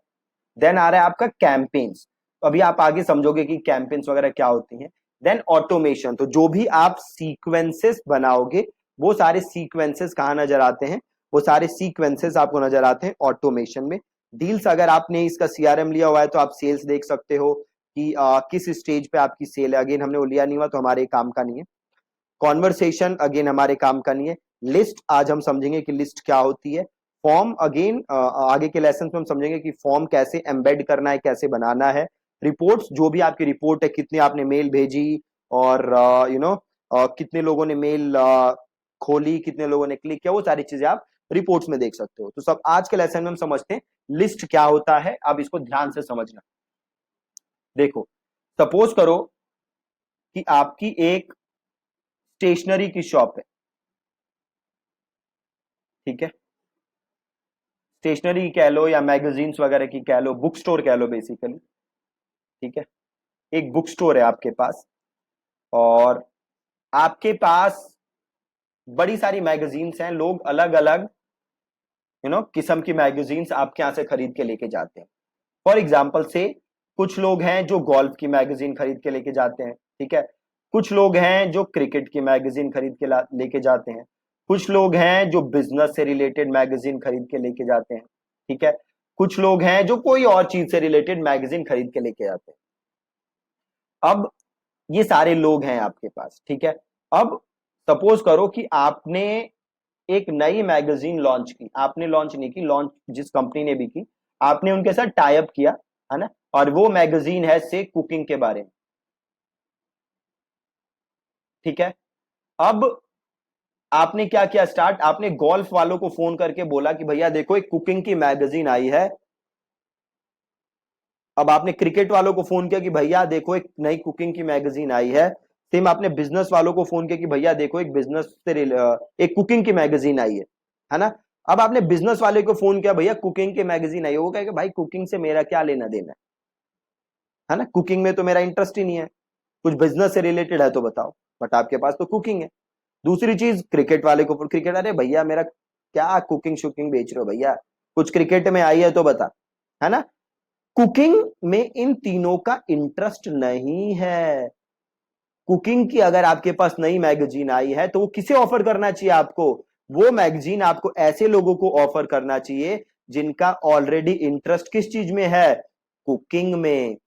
देन आ रहा है आपका कैंपेन्स। तो अभी आप आगे समझोगे कि कैंपेन्स वगैरह क्या होती हैं। देन ऑटोमेशन, तो जो भी आप सीक्वेंसेस बनाओगे वो सारे सीक्वेंसेस कहाँ नजर आते हैं, वो सारे सीक्वेंसेस आपको नजर आते हैं ऑटोमेशन में। डील्स, अगर आपने इसका सीआरएम लिया हुआ है तो आप सेल्स देख सकते हो कि किस स्टेज पे आपकी सेल है। अगेन हमने वो लिया नहीं हुआ तो हमारे काम का नहीं है। कॉन्वर्सेशन अगेन हमारे काम का नहीं है। लिस्ट, आज हम समझेंगे कि लिस्ट क्या होती है। फॉर्म अगेन आगे के लेसन में हम समझेंगे कि फॉर्म कैसे एम्बेड करना है, कैसे बनाना है। रिपोर्ट्स, जो भी आपकी रिपोर्ट है, कितने आपने मेल भेजी और कितने लोगों ने मेल खोली, कितने लोगों ने क्लिक किया, वो सारी चीजें आप रिपोर्ट्स में देख सकते हो। तो सब आज के लेसन में हम समझते हैं लिस्ट क्या होता है। अब इसको ध्यान से समझना। देखो, सपोज करो कि आपकी एक स्टेशनरी की शॉप है, ठीक है। स्टेशनरी की कह लो या मैगजीन्स वगैरह की कह लो, बुक स्टोर कह लो बेसिकली, ठीक है। एक बुक स्टोर है आपके पास और आपके पास बड़ी सारी मैगजीन्स हैं। लोग अलग अलग किस्म की मैगजीन्स आपके यहां से खरीद के लेके जाते हैं। फॉर एग्जाम्पल से कुछ लोग हैं जो गोल्फ की मैगजीन खरीद के लेके जाते हैं, ठीक है। कुछ लोग हैं जो क्रिकेट की मैगजीन खरीद के लेके जाते हैं। कुछ लोग हैं जो बिजनेस से रिलेटेड मैगजीन खरीद के लेके जाते हैं, ठीक है। कुछ लोग हैं जो कोई और चीज से रिलेटेड मैगजीन खरीद के लेके जाते हैं। अब ये सारे लोग हैं आपके पास, ठीक है। अब सपोज करो कि आपने एक नई मैगजीन लॉन्च की। आपने लॉन्च नहीं की, लॉन्च जिस कंपनी ने भी की, आपने उनके साथ टाई अप किया, है ना। और वो मैगजीन है से कुकिंग के बारे में, ठीक है। अब आपने क्या किया स्टार्ट, आपने गोल्फ वालों को फोन करके बोला कि भैया देखो एक कुकिंग की मैगजीन आई है। अब आपने क्रिकेट वालों को फोन किया कि भैया देखो एक नई कुकिंग की मैगजीन आई है। सेम आपने बिजनेस वालों को फोन किया कि भैया देखो एक बिजनेस से एक कुकिंग की मैगजीन आई है ना। अब आपने बिजनेस वाले को फोन किया, भैया कुकिंग की मैगजीन आई है। वो कहेगा भाई कुकिंग से मेरा क्या लेना देना है ना, कुकिंग में तो मेरा इंटरेस्ट ही नहीं है। कुछ बिजनेस से रिलेटेड है तो बताओ, बट आपके पास तो कुकिंग है। दूसरी चीज, क्रिकेट वाले को क्रिकेट, अरे भैया मेरा क्या कुकिंग शुकिंग बेच रहे हो भैया, कुछ क्रिकेट में आई है तो बता, है ना। कुकिंग में इन तीनों का इंटरेस्ट नहीं है। कुकिंग की अगर आपके पास नई मैगजीन आई है तो वो किसे ऑफर करना चाहिए आपको, वो मैगजीन आपको ऐसे लोगों को ऑफर करना चाहिए जिनका ऑलरेडी इंटरेस्ट किस चीज में है, कुकिंग में,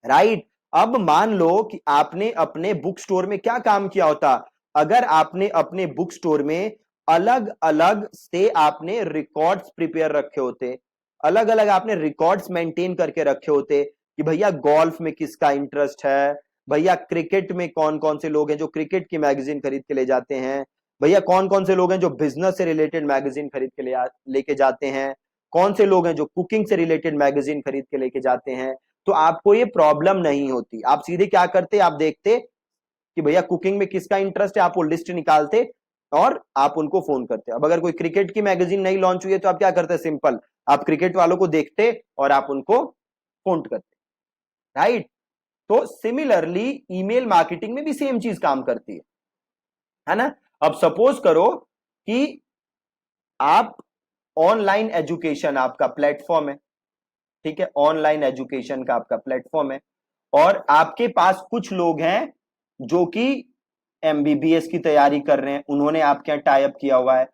राइट। अब मान लो कि आपने अपने बुक स्टोर में क्या काम किया होता, अगर आपने अपने बुक स्टोर में अलग अलग से आपने रिकॉर्ड्स प्रिपेयर रखे होते, अलग अलग आपने रिकॉर्ड्स मेंटेन करके रखे होते कि भैया गोल्फ में किसका इंटरेस्ट है, भैया क्रिकेट में कौन कौन से लोग हैं जो क्रिकेट की मैगजीन खरीद के ले जाते हैं, भैया कौन कौन से लोग हैं जो बिजनेस से रिलेटेड मैगजीन खरीद के लेके जाते हैं, कौन से लोग हैं जो कुकिंग से रिलेटेड मैगजीन खरीद के लेके जाते हैं। तो आपको ये प्रॉब्लम नहीं होती। आप सीधे क्या करते, आप देखते कि भैया कुकिंग में किसका इंटरेस्ट है, आप वो लिस्ट निकालते और आप उनको फोन करते। अब अगर कोई क्रिकेट की मैगजीन नहीं लॉन्च हुई है तो आप क्या करते, सिंपल, आप क्रिकेट वालों को देखते और आप उनको फोन करते, राइट। तो सिमिलरली ईमेल मार्केटिंग में भी सेम चीज काम करती है ना। अब सपोज करो कि आप ऑनलाइन एजुकेशन आपका प्लेटफॉर्म है, ठीक है। ऑनलाइन एजुकेशन का आपका प्लेटफॉर्म है और आपके पास कुछ लोग हैं जो कि एमबीबीएस की तैयारी कर रहे हैं, उन्होंने आपके यहाँ टाई अप किया हुआ है।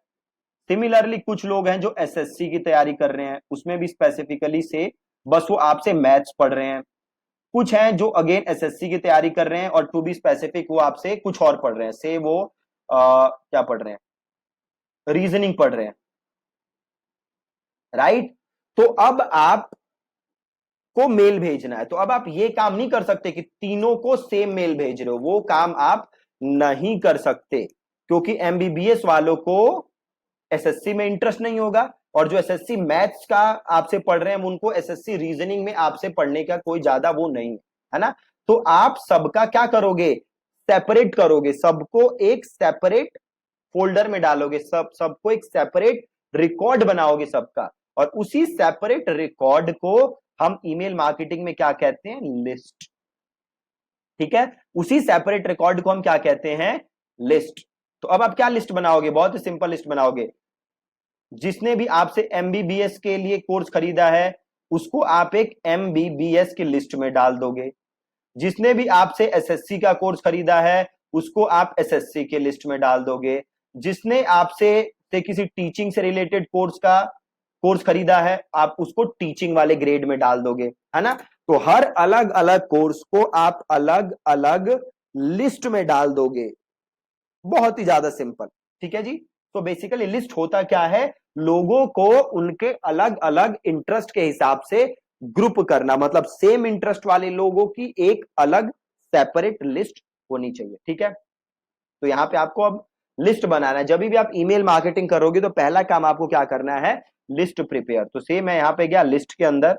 सिमिलरली कुछ लोग हैं जो एसएससी की तैयारी कर रहे हैं, उसमें भी स्पेसिफिकली से बस वो आपसे मैथ्स पढ़ रहे हैं। कुछ हैं जो अगेन एसएससी की तैयारी कर रहे हैं और टू बी स्पेसिफिक वो आपसे कुछ और पढ़ रहे हैं, से वो क्या पढ़ रहे हैं, रीजनिंग पढ़ रहे हैं, राइट। तो अब आप को मेल भेजना है, तो अब आप ये काम नहीं कर सकते कि तीनों को सेम मेल भेज रहे हो, वो काम आप नहीं कर सकते क्योंकि एमबीबीएस वालों को एसएससी में इंटरेस्ट नहीं होगा और जो एसएससी मैथ्स का आपसे पढ़ रहे हैं उनको एसएससी रीजनिंग में आपसे पढ़ने का कोई ज्यादा वो नहीं है ना। तो आप सबका क्या करोगे, सेपरेट करोगे, सबको एक सेपरेट फोल्डर में डालोगे, सबको एक सेपरेट रिकॉर्ड बनाओगे सबका, और उसी सेपरेट रिकॉर्ड को हम ईमेल मार्केटिंग में क्या कहते हैं, लिस्ट। ठीक है, उसी सेपरेट रिकॉर्ड को हम क्या कहते हैं, लिस्ट। तो अब आप क्या लिस्ट बनाओगे, बहुत ही सिंपल लिस्ट बनाओगे। जिसने भी आपसे एमबीबीएस के लिए कोर्स खरीदा है उसको आप एक एमबीबीएस की लिस्ट में डाल दोगे। जिसने भी आपसे एसएससी का कोर्स खरीदा है उसको आप एसएससी के लिस्ट में डाल दोगे। जिसने आपसे से किसी टीचिंग से रिलेटेड कोर्स खरीदा है आप उसको टीचिंग वाले ग्रेड में डाल दोगे, है ना। तो हर अलग अलग कोर्स को आप अलग अलग लिस्ट में डाल दोगे, बहुत ही ज्यादा सिंपल। ठीक है जी। तो बेसिकली लिस्ट होता क्या है, लोगों को उनके अलग अलग इंटरेस्ट के हिसाब से ग्रुप करना, मतलब सेम इंटरेस्ट वाले लोगों की एक अलग सेपरेट लिस्ट होनी चाहिए। ठीक है, तो यहां पे आपको अब लिस्ट बनाना है। जब भी आप ईमेल मार्केटिंग करोगे तो पहला काम आपको क्या करना है, लिस्ट प्रिपेयर। तो सेम मैं यहां पे गया लिस्ट के अंदर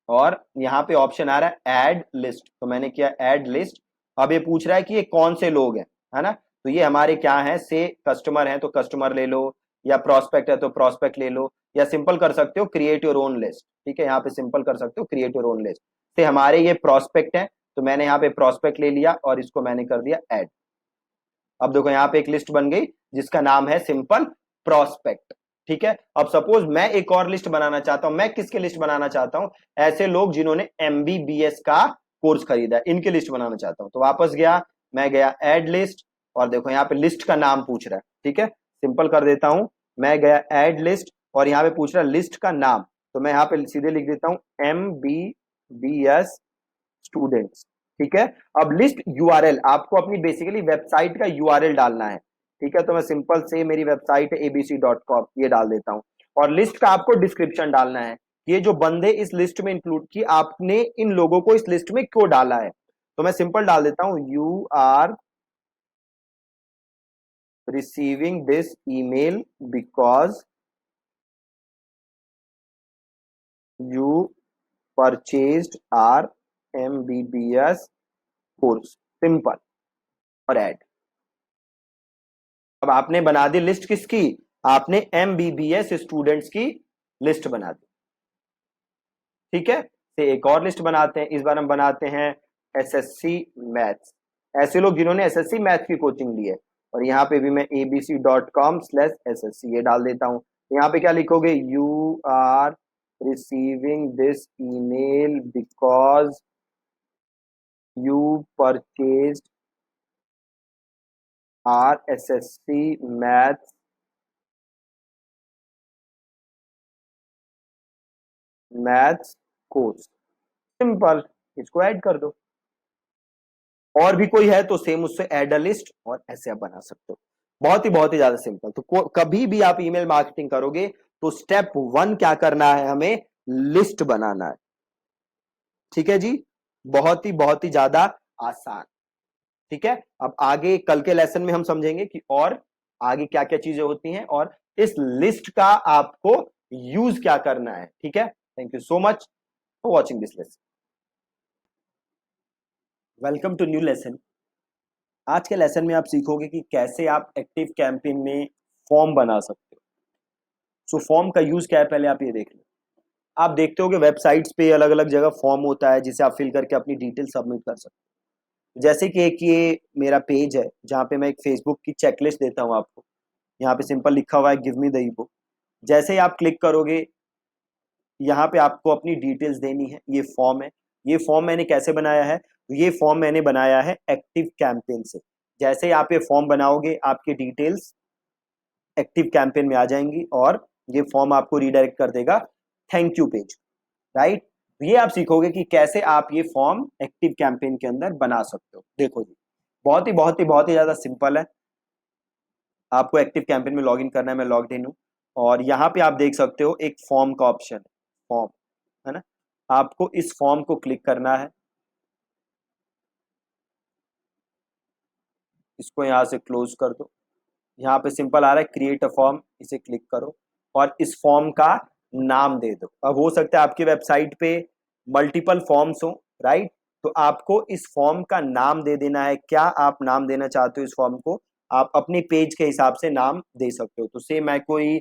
और यहां पे ऑप्शन आ रहा है ऐड लिस्ट, तो मैंने किया ऐड लिस्ट। अब ये पूछ रहा है कि ये कौन से लोग हैं, है ना। तो ये हमारे क्या है, से कस्टमर हैं तो कस्टमर ले लो, या प्रोस्पेक्ट है तो प्रोस्पेक्ट ले लो, या सिंपल कर सकते हो क्रिएट योर ओन लिस्ट। ठीक है, यहाँ पे सिंपल कर सकते हो क्रिएट योर ओन लिस्ट। से हमारे ये प्रोस्पेक्ट है तो मैंने यहाँ पे प्रोस्पेक्ट ले लिया और इसको मैंने कर दिया ऐड। अब देखो यहाँ पे एक लिस्ट बन गई जिसका नाम है सिंपल प्रोस्पेक्ट। ठीक है, अब सपोज मैं एक और लिस्ट बनाना चाहता हूं। मैं किसके लिस्ट बनाना चाहता हूं, ऐसे लोग जिन्होंने एमबीबीएस का कोर्स खरीदा, इनकी लिस्ट बनाना चाहता हूं। तो वापस गया, मैं गया ऐड लिस्ट और देखो यहाँ पे लिस्ट का नाम पूछ रहा है। ठीक है, सिंपल कर देता हूं, मैं गया ऐड लिस्ट और यहाँ पे पूछ रहा है लिस्ट का नाम, तो मैं यहाँ पे सीधे लिख देता हूं एमबीबीएस स्टूडेंट्स। ठीक है, अब लिस्ट यूआरएल आपको अपनी बेसिकली वेबसाइट का यूआरएल डालना है। ठीक है, तो मैं सिंपल से मेरी वेबसाइट है abc.com ये डाल देता हूं और लिस्ट का आपको डिस्क्रिप्शन डालना है। ये जो बंदे इस लिस्ट में इंक्लूड की, आपने इन लोगों को इस लिस्ट में क्यों डाला है। तो मैं सिंपल डाल देता हूं you are receiving this email because you purchased our MBBS course, simple और ऐड। अब आपने बना दी लिस्ट किसकी, आपने एमबीबीएस स्टूडेंट्स की लिस्ट बना दी। ठीक है, तो एक और लिस्ट बनाते हैं, इस बार हम बनाते हैं एसएससी मैथ्स, ऐसे लोग जिन्होंने एसएससी मैथ्स की कोचिंग ली है। और यहाँ पे भी मैं abc.com/ssc ये डाल देता हूँ। यहाँ पे क्या लिखोगे, you are receiving this email because you purchase our SSC maths course, simple, इसको ऐड कर दो। और भी कोई है तो सेम उससे ऐड अ लिस्ट और ऐसे आप बना सकते हो। बहुत ही ज्यादा सिंपल। तो कभी भी आप ईमेल मार्केटिंग करोगे तो स्टेप 1 क्या करना है, हमें लिस्ट बनाना है। ठीक है जी, बहुत ही ज्यादा आसान। ठीक है, अब आगे कल के लेसन में हम समझेंगे कि और आगे क्या क्या चीजें होती हैं और इस लिस्ट का आपको यूज क्या करना है। ठीक है, thank you so much for watching this lesson. Welcome to new lesson. आज के लेसन में आप सीखोगे कि कैसे आप एक्टिव कैंपेन में फॉर्म बना सकते हो। सो फॉर्म का यूज क्या है, पहले आप ये देख लो। आप देखते हो कि वेबसाइट्स पे अलग अलग जगह फॉर्म होता है जिसे आप फिल करके अपनी डिटेल सबमिट कर सकते हो। जैसे कि एक ये मेरा पेज है जहाँ पे मैं एक फेसबुक की चेकलिस्ट देता हूँ आपको। यहाँ पे सिंपल लिखा हुआ है गिव मी द ई-बुक। जैसे ही आप क्लिक करोगे यहाँ पे आपको अपनी डिटेल्स देनी है। ये फॉर्म है। ये फॉर्म मैंने कैसे बनाया है, ये फॉर्म मैंने बनाया है एक्टिव कैंपेन से। जैसे ही आप ये फॉर्म बनाओगे आपकी डिटेल्स एक्टिव कैंपेन में आ जाएंगी और ये फॉर्म आपको रीडायरेक्ट कर देगा थैंक यू पेज, राइट। ये आप सीखोगे कि कैसे आप ये फॉर्म एक्टिव कैंपेन के अंदर बना सकते हो। देखो जी, बहुत ही ज्यादा सिंपल है। आपको एक्टिव कैंपेन में लॉगिन करना है, मैं लॉग इन हूं और यहाँ पे आप देख सकते हो एक फॉर्म का ऑप्शन है, फॉर्म, है ना। आपको इस फॉर्म को क्लिक करना है, इसको यहाँ से क्लोज कर दो। यहाँ पे सिंपल आ रहा है क्रिएट अ फॉर्म, इसे क्लिक करो और इस फॉर्म का नाम दे दो। अब हो सकता है आपकी वेबसाइट पे मल्टीपल फॉर्म्स हो, राइट। तो आपको इस फॉर्म का नाम दे देना है। क्या आप नाम देना चाहते हो इस फॉर्म को, आप अपने पेज के हिसाब से नाम दे सकते हो। तो से मैं कोई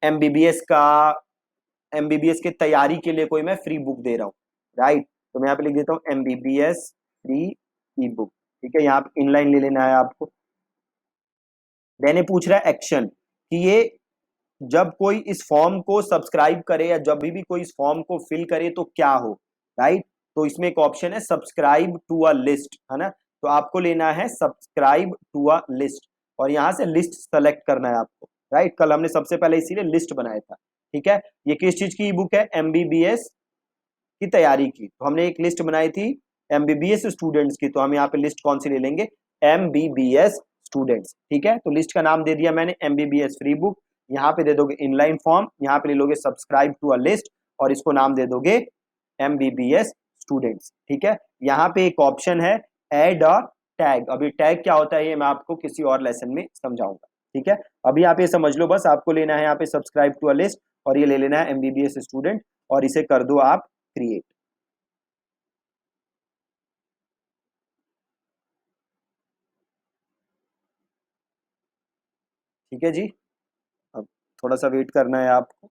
एमबीबीएस का एमबीबीएस की तैयारी के लिए कोई मैं फ्री बुक दे रहा हूँ, राइट। तो मैं यहाँ पे लिख देता हूँ MBBS फ्री ई बुक, ठीक है, यहाँ पे इनलाइन ले लेना है आपको। देन ये पूछ रहा है एक्शन, कि ये जब कोई इस फॉर्म को सब्सक्राइब करे या जब भी कोई इस फॉर्म को फिल करे तो क्या हो, राइट। तो इसमें एक ऑप्शन है सब्सक्राइब टू अ लिस्ट, है ना, तो आपको लेना है सब्सक्राइब टू अ लिस्ट, और यहां से लिस्ट सेलेक्ट करना है आपको, राइट। कल हमने सबसे पहले इसीलिए लिस्ट बनाया था, ठीक है। ये किस चीज की ई बुक है, MBBS की तैयारी की, तो हमने एक लिस्ट बनाई थी MBBS स्टूडेंट्स की, तो हम यहाँ पे लिस्ट कौन सी ले लेंगे, MBBS स्टूडेंट्स, ठीक है। तो लिस्ट का नाम दे दिया मैंने MBBS फ्री बुक, यहाँ पे दे दोगे इनलाइन फॉर्म, यहाँ पे ले लोगे सब्सक्राइब टू अ लिस्ट, और इसको नाम दे दोगे MBBS स्टूडेंट्स, ठीक है। यहाँ पे एक ऑप्शन है एड अ टैग, अभी टैग क्या होता है ये मैं आपको किसी और लेसन में समझाऊंगा, ठीक है। अभी आप ये समझ लो, बस आपको लेना है यहाँ पे सब्सक्राइब टू अ लिस्ट, और ये ले लेना है MBBS स्टूडेंट, और इसे कर दो आप क्रिएट। ठीक है जी। अब थोड़ा सा वेट करना है आपको।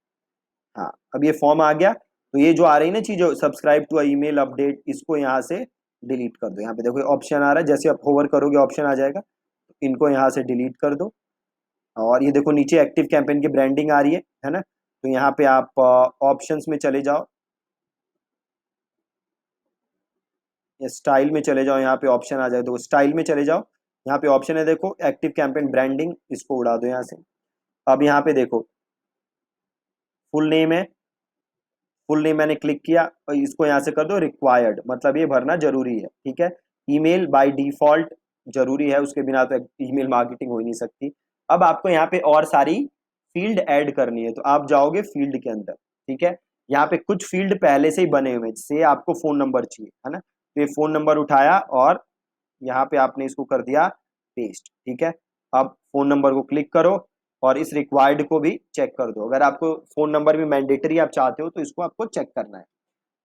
हाँ, अब ये फॉर्म आ गया, तो ये जो आ रही है ना चीज, सब्सक्राइब टू ईमेल अपडेट, इसको यहाँ से डिलीट कर दो। यहाँ पे देखो ऑप्शन आ रहा है, जैसे आप होवर करोगे ऑप्शन आ जाएगा, तो इनको यहाँ से डिलीट कर दो। और ये देखो नीचे एक्टिव कैंपेन की ब्रांडिंग आ रही है ना, तो यहाँ पे आप ऑप्शंस में चले जाओ, या स्टाइल में चले जाओ, यहाँ पे ऑप्शन आ जाए, देखो स्टाइल में चले जाओ, यहाँ पे ऑप्शन है देखो एक्टिव कैंपेन ब्रांडिंग, इसको उड़ा दो यहाँ से। अब यहाँ पे देखो फुल नेम है, फुल नेम मैंने क्लिक किया, और इसको यहाँ से कर दो रिक्वायर्ड, मतलब ये भरना जरूरी है, ठीक है। ईमेल बाय डिफॉल्ट जरूरी है, उसके बिना तो ईमेल मार्केटिंग हो ही नहीं सकती। अब आपको यहाँ पे और सारी फील्ड ऐड करनी है, तो आप जाओगे फील्ड के अंदर, ठीक है। यहाँ पे कुछ फील्ड पहले से ही बने हुए हैं, जैसे आपको फोन नंबर चाहिए, है ना, तो ये फोन नंबर उठाया और यहाँ पे आपने इसको कर दिया पेस्ट, ठीक है। अब फोन नंबर को क्लिक करो, और इस रिक्वायर्ड को भी चेक कर दो, अगर आपको फोन नंबर भी मैंडेटरी आप चाहते हो तो इसको आपको चेक करना है।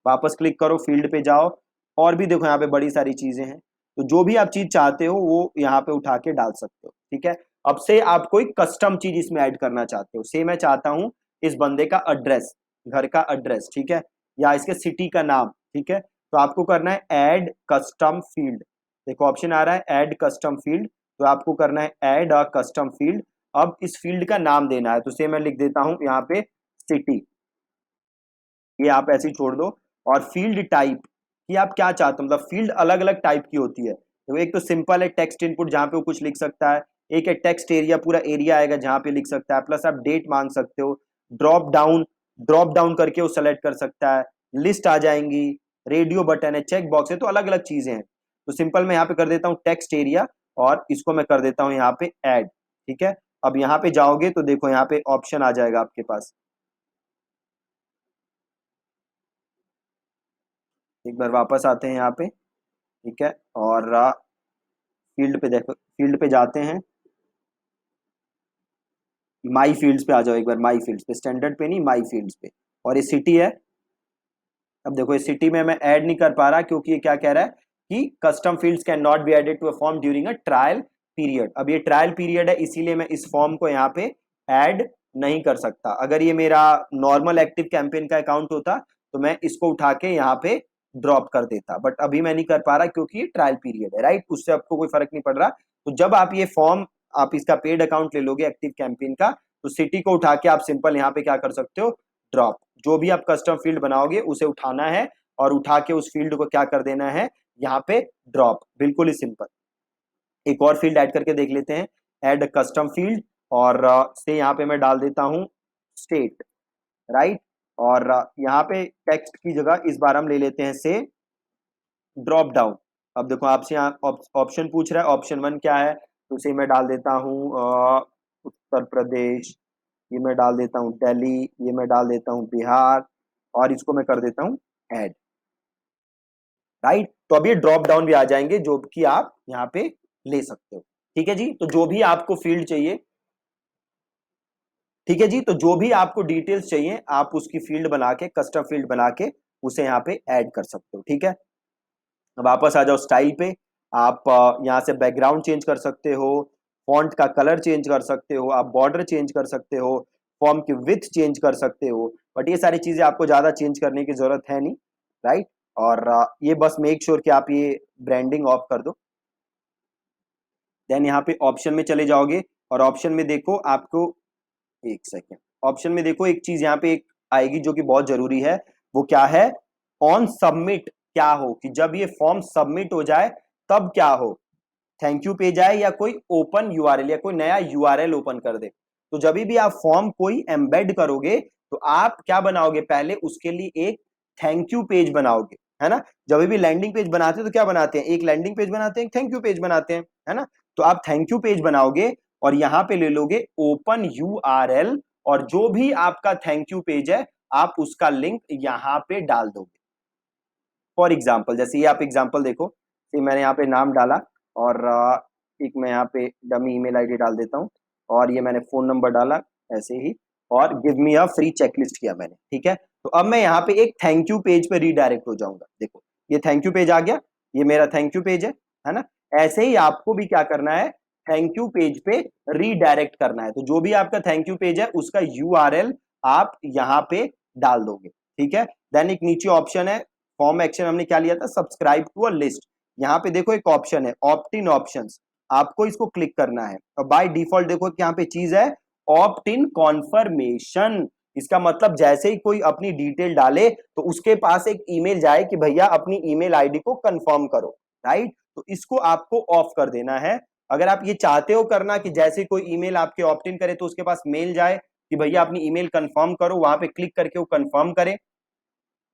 वापस क्लिक करो, फील्ड पे जाओ, और भी देखो यहाँ पे बड़ी सारी चीजें हैं, तो जो भी आप चीज चाहते हो वो यहाँ पे उठा के डाल सकते हो, ठीक है। अब से आप कोई कस्टम चीज इसमें ऐड करना चाहते हो, से मैं चाहता हूँ इस बंदे का एड्रेस, घर का एड्रेस, ठीक है, या इसके सिटी का नाम, ठीक है, तो आपको करना है ऐड कस्टम फील्ड। देखो ऑप्शन आ रहा है ऐड कस्टम फील्ड, तो आपको करना है ऐड अ कस्टम फील्ड। अब इस फील्ड का नाम देना है, तो से मैं लिख देता हूं यहाँ पे सिटी, ये आप ऐसे ही छोड़ दो। और फील्ड टाइप कि आप क्या चाहते हो, मतलब फील्ड अलग अलग टाइप की होती है, तो एक तो सिंपल है टेक्स्ट इनपुट जहां पे वो कुछ लिख सकता है, एक है टेक्स्ट एरिया, पूरा एरिया आएगा जहां पे लिख सकता है, प्लस आप डेट मांग सकते हो, ड्रॉप डाउन, ड्रॉप डाउन करके वो सेलेक्ट कर सकता है, लिस्ट आ जाएंगी, रेडियो बटन है, चेक बॉक्स है, तो अलग अलग चीजें हैं। तो सिंपल मैं यहाँ पे कर देता हूँ टेक्स्ट एरिया, और इसको मैं कर देता हूँ यहाँ पे ऐड, ठीक है। अब यहाँ पे जाओगे तो देखो यहाँ पे ऑप्शन आ जाएगा आपके पास, एक बार वापस आते हैं यहाँ पे, ठीक है, और फील्ड पे देखो, फील्ड पे जाते हैं, माई फील्ड्स पे आ जाओ, एक बार माई फील्ड्स पे, स्टैंडर्ड पे नहीं, माई फील्ड्स पे, और ये सिटी है। अब देखो इस सिटी में मैं ऐड नहीं कर पा रहा, क्योंकि ये क्या कह रहा है कि custom fields can not be added to a form during a trial period. अब ये ट्रायल पीरियड है, इसीलिए मैं इस फॉर्म को यहाँ पे ऐड नहीं कर सकता। अगर ये मेरा नॉर्मल एक्टिव कैंपेन का अकाउंट होता तो मैं इसको उठा के यहाँ पे ड्रॉप कर देता, बट अभी मैं नहीं कर पा रहा क्योंकि ये ट्रायल पीरियड है, राइट, उससे आपको कोई फर्क नहीं पड़ रहा। तो जब आप ये फॉर्म, आप इसका पेड अकाउंट ले लोगे एक्टिव कैंपेन का, तो सिटी को उठा के आप सिंपल यहाँ पे क्या कर सकते हो, ड्रॉप, जो भी आप कस्टम फील्ड बनाओगे उसे उठाना है, और उठा के उस फील्ड को क्या कर देना है, यहाँ पे ड्रॉप, बिल्कुल ही सिंपल। एक और फील्ड ऐड करके देख लेते हैं, ऐड कस्टम फील्ड, और से यहाँ पे मैं डाल देता हूँ स्टेट, राइट, और यहाँ पे टेक्स्ट की जगह इस बार हम ले लेते हैं से ड्रॉप डाउन। अब देखो आपसे यहाँ ऑप्शन पूछ रहा है, ऑप्शन वन क्या है, तो उसे मैं डाल देता हूँ उत्तर प्रदेश, ये मैं डाल देता हूँ दिल्ली, ये मैं डाल देता हूँ बिहार, और इसको मैं कर देता हूँ ऐड, राइट। तो अब ये ड्रॉप डाउन भी आ जाएंगे जो कि आप यहाँ पे ले सकते हो, ठीक है जी। तो जो भी आपको फील्ड चाहिए, ठीक है जी, तो जो भी आपको डिटेल्स चाहिए आप उसकी फील्ड बना के, कस्टम फील्ड बना के उसे यहाँ पे ऐड कर सकते हो, ठीक है। वापस आ जाओ स्टाइल पे, आप यहाँ से बैकग्राउंड चेंज कर सकते हो, फॉन्ट का कलर चेंज कर सकते हो, आप बॉर्डर चेंज कर सकते हो, फॉर्म की विड्थ चेंज कर सकते हो, बट ये सारी चीजें आपको ज्यादा चेंज करने की जरूरत है नहीं, राइट। और ये बस मेक श्योर कि आप ये ब्रांडिंग ऑफ कर दो। देन यहाँ पे ऑप्शन में चले जाओगे और ऑप्शन में देखो आपको, एक सेकेंड, ऑप्शन में देखो एक चीज यहाँ पे एक आएगी जो कि बहुत जरूरी है। वो क्या है? ऑन सबमिट क्या हो, कि जब ये फॉर्म सबमिट हो जाए तब क्या हो, थैंक यू पेज आए या कोई ओपन यूआरएल या कोई नया यूआरएल ओपन कर दे। तो जब भी आप फॉर्म कोई एम्बेड करोगे तो आप क्या बनाओगे, पहले उसके लिए एक थैंक यू पेज बनाओगे, है ना। जब भी लैंडिंग पेज बनाते हैं तो क्या बनाते हैं, एक लैंडिंग पेज बनाते हैं, एक थैंक यू पेज बनाते हैं, है ना। तो आप थैंक यू पेज बनाओगे और यहां पे ले लोगे ओपन यूआरएल, और जो भी आपका थैंक यू पेज है आप उसका लिंक यहां पे डाल दोगे। फॉर एग्जाम्पल, जैसे ये आप एग्जाम्पल देखो, कि मैंने यहाँ पे नाम डाला और एक मैं यहाँ पे डमी ईमेल आईडी डाल देता हूँ, और ये मैंने फोन नंबर डाला ऐसे ही, और give me a free checklist किया मैंने, ठीक है। तो अब मैं यहाँ पे एक थैंक यू पेज पे रीडायरेक्ट हो जाऊंगा। देखो ये थैंक यू पेज आ गया, ये मेरा थैंक यू पेज है ना। ऐसे ही आपको भी क्या करना है, थैंक यू पेज पे रीडायरेक्ट करना है। तो जो भी आपका थैंक यू पेज है उसका यूआरएल आप यहाँ पे डाल दोगे, ठीक है। देन एक नीचे ऑप्शन है, फॉर्म एक्शन हमने क्या लिया था, सब्सक्राइब टू अ लिस्ट। यहाँ पे देखो एक ऑप्शन है ऑप्ट इन ऑप्शंस, आपको इसको क्लिक करना है। और बाय डिफॉल्ट देखो कि यहाँ पे चीज है ऑप्ट इन कॉन्फर्मेशन। इसका मतलब जैसे ही कोई अपनी डिटेल डाले तो उसके पास एक ईमेल जाए कि भैया अपनी ईमेल आईडी को कंफर्म करो, राइट। तो इसको आपको ऑफ कर देना है। अगर आप ये चाहते हो करना कि जैसे कोई ईमेल आपके ऑप्ट इन करे तो उसके पास मेल जाए कि भैया अपनी ईमेल कंफर्म करो, वहां पे क्लिक करके वो कंफर्म करे,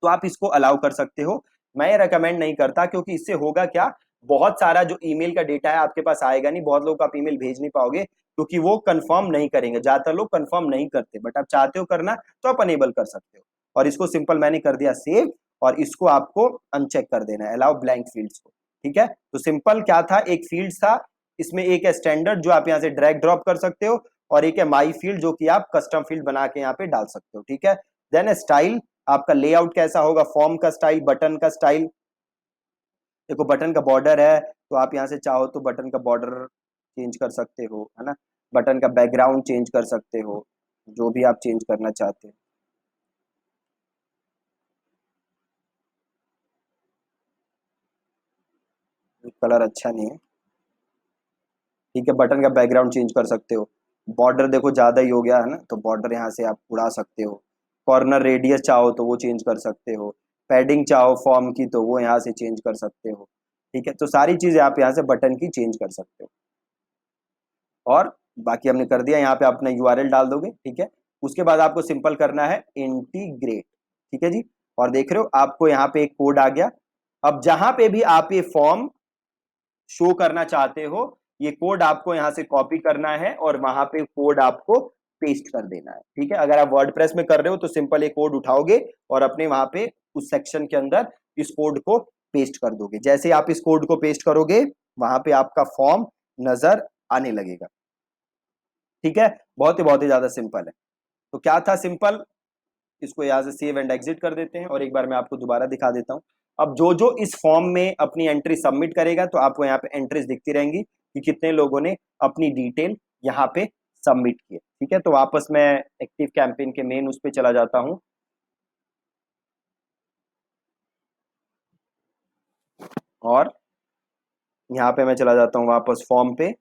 तो आप इसको अलाउ कर सकते हो। मैं ये रेकमेंड नहीं करता, क्योंकि इससे होगा क्या, बहुत सारा जो ईमेल का डेटा है आपके पास आएगा नहीं, बहुत लोग आप ईमेल भेज नहीं पाओगे, क्योंकि वो कंफर्म नहीं करेंगे। ज्यादातर लोग कंफर्म नहीं करते, बट आप चाहते हो करना तो आप अनेबल कर सकते हो। और इसको सिंपल मैंने कर दिया सेव, और इसको आपको अनचेक कर देना है, अलाउ ब्लैंक फील्ड्स को, ठीक है। तो सिंपल क्या था, एक फील्ड था, इसमें एक है स्टैंडर्ड जो आप यहाँ से ड्रैग ड्रॉप कर सकते हो, और एक है माई फील्ड जो कि आप कस्टम फील्ड बना के यहाँ पे डाल सकते हो, ठीक है। देन स्टाइल, आपका लेआउट कैसा होगा, फॉर्म का स्टाइल, बटन का स्टाइल। देखो बटन का बॉर्डर है तो आप यहाँ से चाहो तो बटन का बॉर्डर चेंज कर सकते हो, है ना। बटन का बैकग्राउंड चेंज कर सकते हो, जो भी आप चेंज करना चाहते हो। कलर अच्छा नहीं है, ठीक है। बटन का बैकग्राउंड चेंज कर सकते हो। बॉर्डर देखो ज्यादा ही हो गया है ना, तो बॉर्डर यहाँ से आप उड़ा सकते हो। कॉर्नर रेडियस चाहो तो वो चेंज कर सकते हो। पैडिंग चाहो फॉर्म की तो वो यहाँ से चेंज कर सकते हो, ठीक है। तो सारी चीजें आप यहाँ से बटन की चेंज कर सकते हो। और बाकी हमने कर दिया, यहाँ पे आप अपना यूआरएल डाल दोगे, ठीक है। उसके बाद आपको सिंपल करना है इंटीग्रेट, ठीक है जी। और देख रहे हो आपको यहाँ पे एक कोड आ गया। अब जहां पे भी आप ये फॉर्म शो करना चाहते हो, ये कोड आपको यहाँ से कॉपी करना है और वहां पे कोड आपको पेस्ट कर देना है, ठीक है। अगर आप वर्डप्रेस में कर रहे हो तो सिंपल ये कोड उठाओगे और अपने वहां पे उस सेक्शन के अंदर इस कोड को पेस्ट कर दोगे। जैसे आप इस कोड को पेस्ट करोगे वहां पे आपका फॉर्म नजर आने लगेगा, ठीक है। बहुत ही ज्यादा सिंपल है। तो क्या था सिंपल, इसको यहाँ से सेव एंड एग्जिट कर देते हैं, और एक बार मैं आपको दोबारा दिखा देता हूँ। अब जो जो इस फॉर्म में अपनी एंट्री सबमिट करेगा तो आपको यहाँ पे एंट्रीज दिखती रहेंगी कि कितने लोगों ने अपनी डिटेल यहाँ पे सबमिट की है, ठीक है। तो वापस मैं एक्टिव कैंपेन के मेन उस पे चला जाता हूँ, और यहाँ पे मैं चला जाता हूँ वापस फॉर्म पे।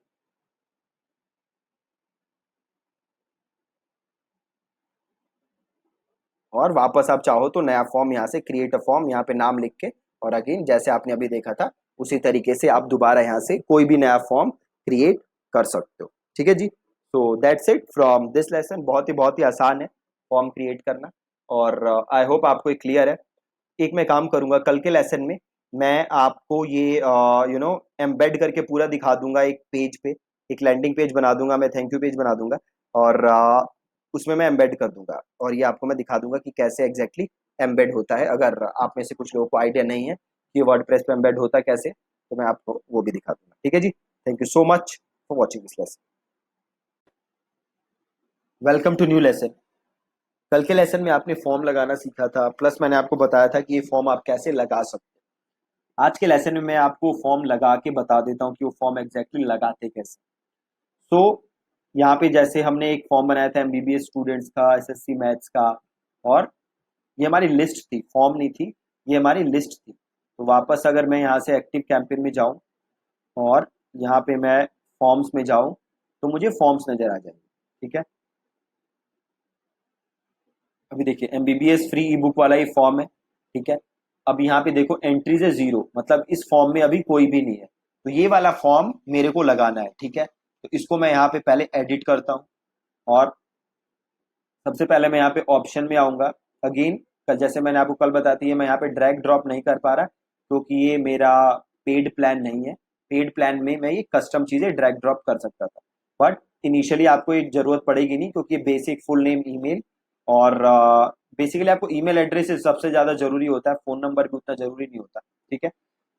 और वापस आप चाहो तो नया फॉर्म यहाँ से क्रिएट अ फॉर्म यहाँ पे नाम लिख के, और अगेन जैसे आपने अभी देखा था उसी तरीके से आप दोबारा यहाँ से कोई भी नया फॉर्म क्रिएट कर सकते हो, ठीक है जी। तो that's it from this lesson. बहुत ही आसान है फॉर्म क्रिएट करना, और आई होप आपको ये क्लियर है। एक मैं काम करूंगा, कल के लेसन में मैं आपको ये एम्बेड करके पूरा दिखा दूंगा एक पेज पे, एक लैंडिंग पेज बना दूंगा मैं, थैंक यू पेज बना दूंगा, और उसमें मैं एम्बेड कर दूंगा, और ये आपको मैं दिखा दूंगा कि कैसे एग्जैक्टली एम्बेड होता है। अगर आप में से कुछ लोगों को आइडिया नहीं है कि वर्डप्रेस पे एम्बेड होता है कैसे, तो मैं आपको वो भी दिखा दूंगा, ठीक है जी। Thank you so much for watching this lesson. Welcome to new lesson. कल के लेसन में आपने फॉर्म लगाना सीखा था, प्लस मैंने आपको बताया था कि ये फॉर्म आप कैसे लगा सकते हो। आज के लेसन में मैं आपको फॉर्म लगा के बता देता हूँ कि वो फॉर्म एग्जैक्टली लगाते कैसे। तो यहाँ पे जैसे हमने एक फॉर्म बनाया था एमबीबीएस स्टूडेंट्स का, एसएससी मैथ्स का, और ये हमारी लिस्ट थी, फॉर्म नहीं थी। ये हमारी लिस्ट थी। तो वापस अगर मैं यहाँ से एक्टिव कैंपेन में जाऊँ और यहाँ पे मैं फॉर्म्स में जाऊँ तो मुझे फॉर्म्स नजर आ जाएंगे। ठीक है, अभी देखिए एमबीबीएस फ्री ई बुक वाला ही फॉर्म है। ठीक है, अब यहाँ पे देखो एंट्रीज है 0, मतलब इस फॉर्म में अभी कोई भी नहीं है, तो ये वाला फॉर्म मेरे को लगाना है। ठीक है, तो इसको मैं यहाँ पे पहले एडिट करता हूँ और सबसे पहले मैं यहाँ पे ऑप्शन में आऊंगा। अगेन जैसे मैंने आपको कल बताती है, मैं यहाँ पे ड्रैग ड्रॉप नहीं कर पा रहा क्योंकि ये मेरा पेड प्लान नहीं है। पेड प्लान में मैं ये कस्टम चीजें ड्रैग ड्रॉप कर सकता था, बट इनिशियली आपको ये जरूरत पड़ेगी नहीं क्योंकि बेसिक फुल नेम ईमेल और बेसिकली आपको ईमेल एड्रेस सबसे ज्यादा जरूरी होता है, फोन नंबर भी उतना जरूरी नहीं होता। ठीक है,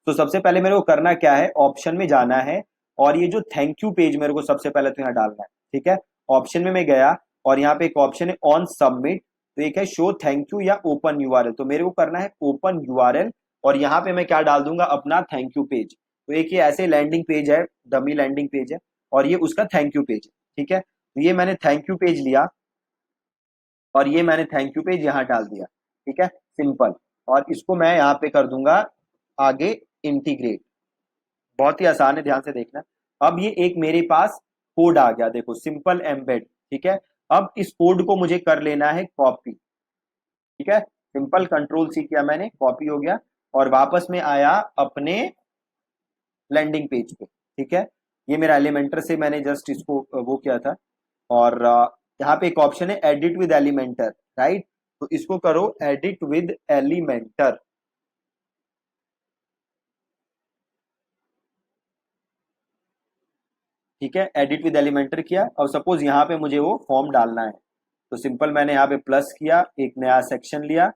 तो सबसे पहले मेरे को करना क्या है, ऑप्शन में जाना है और ये जो थैंक यू पेज मेरे को सबसे पहले तो यहाँ डालना है। ठीक है, ऑप्शन में मैं गया और यहाँ पे एक ऑप्शन है ऑन सबमिट, तो एक है शो थैंक यू या ओपन यूआरएल, तो मेरे को करना है ओपन यूआरएल और यहाँ पे मैं क्या डाल दूंगा, अपना थैंक यू पेज। तो एक ये ऐसे लैंडिंग पेज है, डमी लैंडिंग पेज है और ये उसका थैंक यू पेज है। ठीक है, तो ये मैंने थैंक यू पेज लिया और ये मैंने थैंक यू पेज यहाँ डाल दिया। ठीक है, सिंपल। और इसको मैं यहाँ पे कर दूंगा आगे इंटीग्रेट। बहुत ही आसान है, ध्यान से देखना। अब ये एक मेरे पास कोड आ गया, देखो सिंपल एम्बेड। ठीक है, अब इस कोड को मुझे कर लेना है कॉपी। ठीक है, सिंपल कंट्रोल सी किया मैंने, कॉपी हो गया और वापस में आया अपने लैंडिंग पेज पे। ठीक है, ये मेरा एलिमेंटर से मैंने जस्ट इसको वो किया था और यहाँ पे एक ऑप्शन है एडिट विद एलिमेंटर, राइट, तो इसको करो एडिट विद एलिमेंटर। ठीक है, एडिट विद एलिमेंटर किया और सपोज यहाँ पे मुझे वो फॉर्म डालना है, तो सिंपल मैंने यहाँ पे प्लस किया, एक नया सेक्शन लिया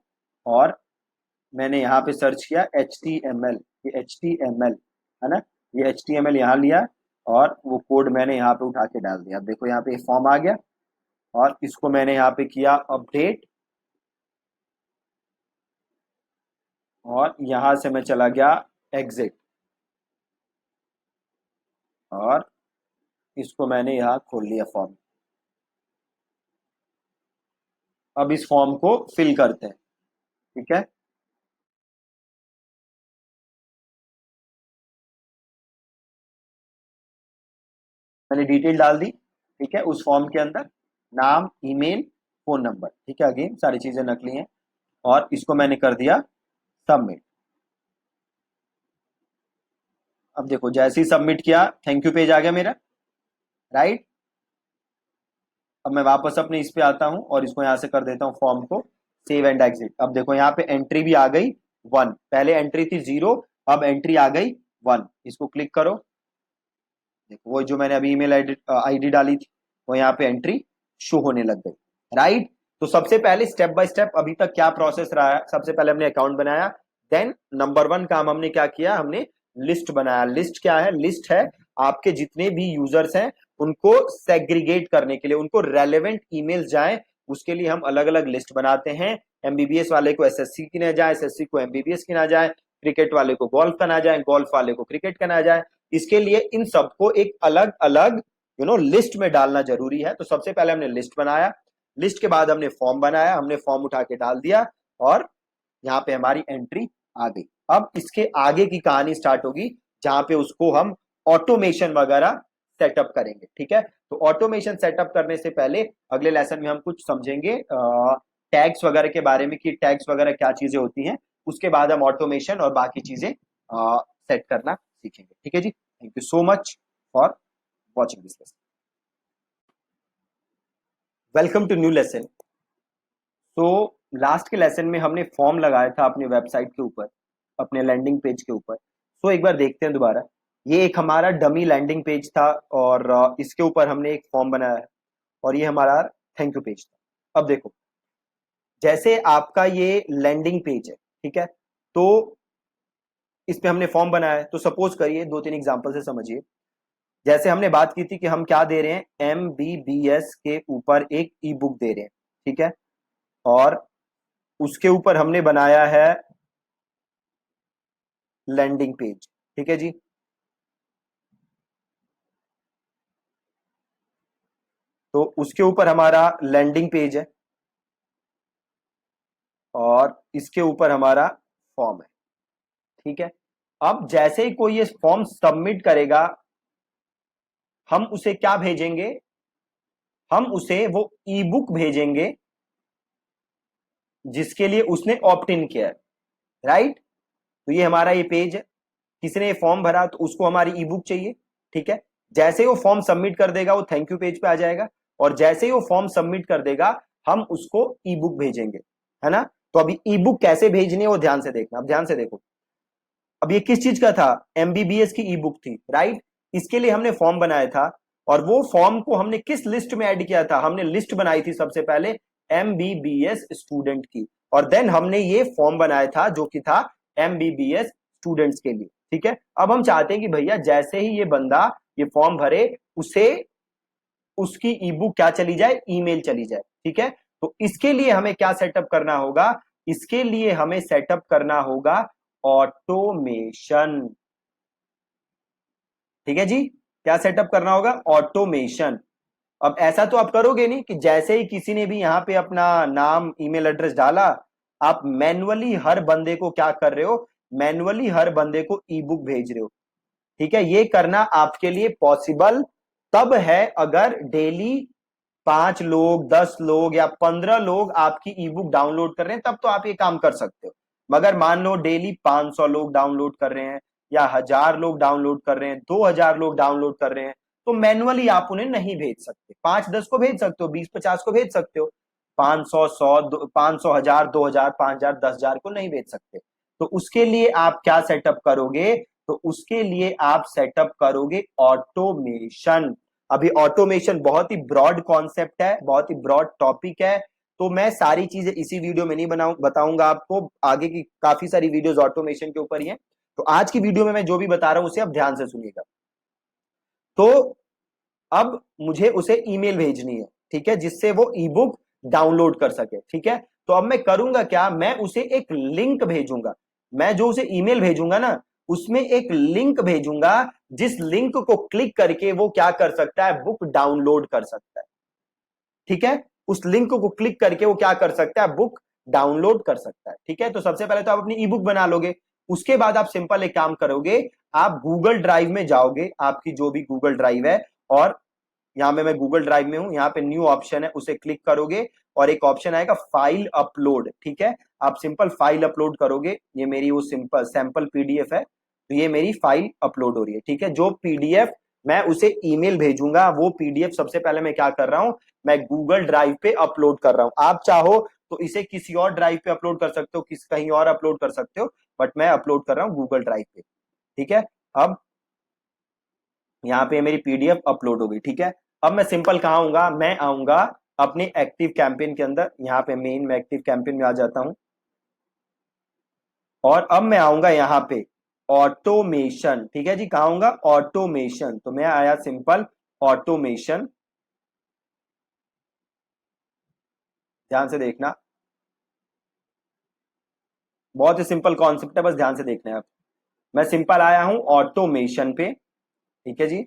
और मैंने यहाँ पे सर्च किया HTML, ये HTML है ना, ये HTML यहाँ लिया और वो कोड मैंने यहाँ पे उठा के डाल दिया। अब देखो यहाँ पे फॉर्म आ गया और इसको मैंने यहाँ पे किया अपडेट और यहाँ से मैं चला गया एग्जिट और इसको मैंने यहाँ खोल लिया फॉर्म। अब इस फॉर्म को फिल करते हैं। ठीक है, मैंने डिटेल डाल दी। ठीक है, उस फॉर्म के अंदर नाम, ईमेल, फोन नंबर। ठीक है, अगेन सारी चीजें नकली हैं और इसको मैंने कर दिया सबमिट। अब देखो जैसे ही सबमिट किया थैंक यू पेज आ गया मेरा, राइट। अब मैं वापस अपने इस पे आता हूं और इसको यहां से कर देता हूं फॉर्म को सेव एंड एग्जिट। अब देखो यहाँ पे एंट्री भी आ गई 1, पहले एंट्री थी 0, अब एंट्री आ गई 1। इसको क्लिक करो, देखो वो जो मैंने अभी ईमेल आईडी डाली थी वो यहाँ पे एंट्री शो होने लग गई, राइट। तो सबसे पहले स्टेप बाय स्टेप अभी तक क्या प्रोसेस रहा है, सबसे पहले हमने अकाउंट बनाया, देन नंबर 1 काम हमने क्या किया, हमने लिस्ट बनाया। लिस्ट क्या है, लिस्ट है आपके जितने भी यूजर्स हैं उनको सेग्रीगेट करने के लिए, उनको रेलेवेंट ईमेल जाए उसके लिए हम अलग अलग लिस्ट बनाते हैं। एमबीबीएस वाले को एसएससी की ना जाए, एसएससी को एमबीबीएस की ना जाए, क्रिकेट वाले को गोल्फ का ना जाए, गोल्फ वाले को क्रिकेट का ना जाए। इसके लिए इन सबको एक अलग अलग लिस्ट में डालना जरूरी है। तो सबसे पहले हमने लिस्ट बनाया, लिस्ट के बाद हमने फॉर्म बनाया, हमने फॉर्म उठा के डाल दिया और यहाँ पे हमारी एंट्री आ गई। अब इसके आगे की कहानी स्टार्ट होगी जहां पे उसको हम ऑटोमेशन वगैरह सेटअप करेंगे। ठीक है, तो ऑटोमेशन सेटअप करने से पहले अगले लेसन में हम कुछ समझेंगे टैग्स वगैरह के बारे में कि टैग्स वगैरह क्या चीजें होती हैं, उसके बाद हम ऑटोमेशन और बाकी चीजें सेट करना सीखेंगे। ठीक है जी, thank you so much for watching this lesson. Welcome to new lesson. तो लास्ट के लेसन में हमने फॉर्म लगाया था अपने वेबसाइट के ऊपर, अपने लैंडिंग पेज के ऊपर। तो एक बार देखते हैं दोबारा, ये एक हमारा डमी लैंडिंग पेज था और इसके ऊपर हमने एक फॉर्म बनाया है और ये हमारा थैंक यू पेज था। अब देखो जैसे आपका ये लैंडिंग पेज है, ठीक है, तो इस पे हमने फॉर्म बनाया है, तो सपोज करिए 2-3 एग्जांपल से समझिए। जैसे हमने बात की थी कि हम क्या दे रहे हैं, एमबीबीएस के ऊपर एक ई बुक दे रहे हैं। ठीक है, और उसके ऊपर हमने बनाया है लैंडिंग पेज। ठीक है जी, तो उसके ऊपर हमारा लैंडिंग पेज है और इसके ऊपर हमारा फॉर्म है, ठीक है। अब जैसे ही कोई ये फॉर्म सबमिट करेगा, हम उसे क्या भेजेंगे, हम उसे वो ई बुक भेजेंगे जिसके लिए उसने ऑप्ट इन किया है, राइट। तो ये हमारा ये पेज है, किसने फॉर्म भरा तो उसको हमारी ई बुक चाहिए, ठीक है। जैसे ही वो फॉर्म सबमिट कर देगा वो थैंक यू पेज पे आ जाएगा, और जैसे ही वो फॉर्म सबमिट कर देगा हम उसको ई बुक भेजेंगे, है ना। तो अभी ई बुक कैसे भेजनी है वो ध्यान से देखना। अब ध्यान से देखो, अब ये किस चीज का था, एमबीबीएस की ई बुक थी, राइट। इसके लिए हमने फॉर्म बनाया था, और वो फॉर्म को हमने किस लिस्ट में ऐड किया था, हमने लिस्ट बनाई थी सबसे पहले एमबीबीएस स्टूडेंट की, और देन हमने ये फॉर्म बनाया था जो कि था एमबीबीएस स्टूडेंट्स के लिए, ठीक है। अब हम चाहते हैं कि भैया जैसे ही ये बंदा ये फॉर्म भरे, उसे उसकी ई बुक क्या चली जाए, ईमेल चली जाए, ठीक है। तो इसके लिए हमें क्या सेटअप करना होगा, इसके लिए हमें सेटअप करना होगा ऑटोमेशन, ठीक है जी। क्या सेटअप करना होगा, ऑटोमेशन। अब ऐसा तो आप करोगे नहीं कि जैसे ही किसी ने भी यहां पे अपना नाम ईमेल एड्रेस डाला, आप मैन्युअली हर बंदे को क्या कर रहे हो, मैन्युअली हर बंदे को ई बुक भेज रहे हो, ठीक है। ये करना आपके लिए पॉसिबल तब है अगर डेली 5 लोग, 10 लोग या 15 लोग आपकी ई बुक डाउनलोड कर रहे हैं, तब तो आप ये काम कर सकते हो। मगर मान लो डेली 500 लोग डाउनलोड कर रहे हैं, या 1000 लोग डाउनलोड कर रहे हैं, 2000 लोग डाउनलोड कर रहे हैं, तो मैन्युअली आप उन्हें नहीं भेज सकते। 5-10 को भेज सकते हो, 20-50 को भेज सकते हो, 500, 100, 500, 1000, 2000, 5000, 10,000 को नहीं भेज सकते। तो उसके लिए आप क्या सेटअप करोगे, तो उसके लिए आप सेटअप करोगे ऑटोमेशन। अभी ऑटोमेशन बहुत ही ब्रॉड कॉन्सेप्ट है, बहुत ही ब्रॉड टॉपिक है, तो मैं सारी चीजें इसी वीडियो में नहीं बताऊंगा आपको, आगे की काफी सारी वीडियोस ऑटोमेशन के ऊपर ही है। तो आज की वीडियो में मैं जो भी बता रहा हूं उसे आप ध्यान से सुनिएगा। तो अब मुझे उसे ईमेल भेजनी है, ठीक है, जिससे वो ई बुक डाउनलोड कर सके, ठीक है। तो अब मैं करूंगा क्या, मैं उसे एक लिंक भेजूंगा, मैं जो उसे ईमेल भेजूंगा ना, उसमें एक लिंक भेजूंगा, जिस लिंक को क्लिक करके वो क्या कर सकता है, बुक डाउनलोड कर सकता है, ठीक है। उस लिंक को क्लिक करके वो क्या कर सकता है, बुक डाउनलोड कर सकता है, ठीक है। तो सबसे पहले तो आप अपनी ई बुक बना लोगे, उसके बाद आप सिंपल एक काम करोगे, आप गूगल ड्राइव में जाओगे, आपकी जो भी गूगल ड्राइव है, और यहां पे मैं गूगल ड्राइव में हूं, यहाँ पे न्यू ऑप्शन है, उसे क्लिक करोगे और एक ऑप्शन आएगा फाइल अपलोड, ठीक है। आप सिंपल फाइल अपलोड करोगे, ये मेरी वो सिंपल सैंपल पीडीएफ है, तो ये मेरी फाइल अपलोड हो रही है, ठीक है। जो पीडीएफ मैं उसे ईमेल भेजूंगा, वो पीडीएफ सबसे पहले मैं क्या कर रहा हूं, मैं गूगल ड्राइव पे अपलोड कर रहा हूं। आप चाहो तो इसे किसी और ड्राइव पे अपलोड कर सकते हो, कहीं और अपलोड कर सकते हो, बट मैं अपलोड कर रहा हूं गूगल ड्राइव पे, ठीक है। अब यहाँ पे मेरी पीडीएफ अपलोड हो गई, ठीक है। अब मैं सिंपल कहाँ आऊंगा, मैं आऊंगा अपने एक्टिव कैंपेन के अंदर, यहाँ पे मेन मैं एक्टिव कैंपेन में आ जाता हूं, और अब मैं आऊंगा यहाँ पे ऑटोमेशन, ठीक है जी। कहाँ आऊंगा, ऑटोमेशन, तो मैं आया सिंपल ऑटोमेशन, ध्यान से देखना, बहुत ही सिंपल कॉन्सेप्ट है, बस ध्यान से देखना है आप। मैं सिंपल आया हूं ऑटोमेशन पे, ठीक है जी।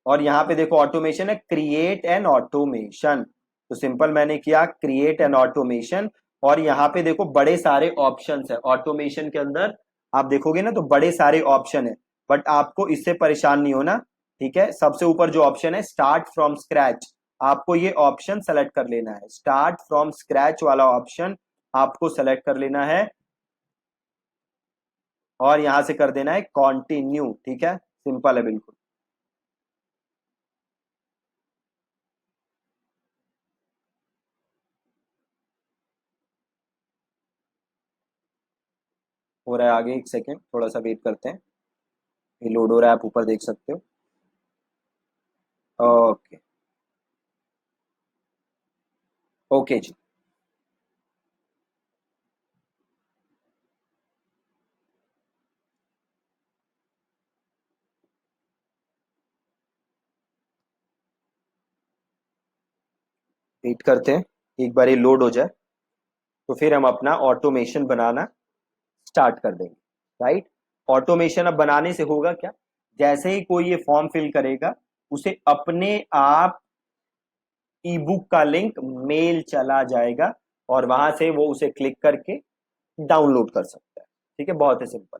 और यहाँ पे देखो ऑटोमेशन है, क्रिएट एन ऑटोमेशन, तो सिंपल मैंने किया क्रिएट एन ऑटोमेशन, और यहाँ पे देखो बड़े सारे ऑप्शंस है ऑटोमेशन के अंदर, आप देखोगे ना तो बड़े सारे ऑप्शन है, बट आपको इससे परेशान नहीं होना, ठीक है। सबसे ऊपर जो ऑप्शन है स्टार्ट फ्रॉम स्क्रैच, आपको ये ऑप्शन सेलेक्ट कर लेना है, स्टार्ट फ्रॉम स्क्रैच वाला ऑप्शन आपको सेलेक्ट कर लेना है, और यहां से कर देना है कॉन्टिन्यू, ठीक है। सिंपल है बिल्कुल। हो रहा है आगे, एक सेकेंड थोड़ा सा वेट करते हैं, ये लोड हो रहा है, आप ऊपर देख सकते हो। ओके, ओके जी। वेट करते हैं, एक बार ये लोड हो जाए, तो फिर हम अपना ऑटोमेशन बनाना स्टार्ट कर देंगे, राइट। ऑटोमेशन अब बनाने से होगा क्या, जैसे ही कोई ये फॉर्म फिल करेगा, उसे अपने आप ई बुक का लिंक मेल चला जाएगा, और वहां से वो उसे क्लिक करके डाउनलोड कर सकता है। ठीक है, बहुत ही सिंपल।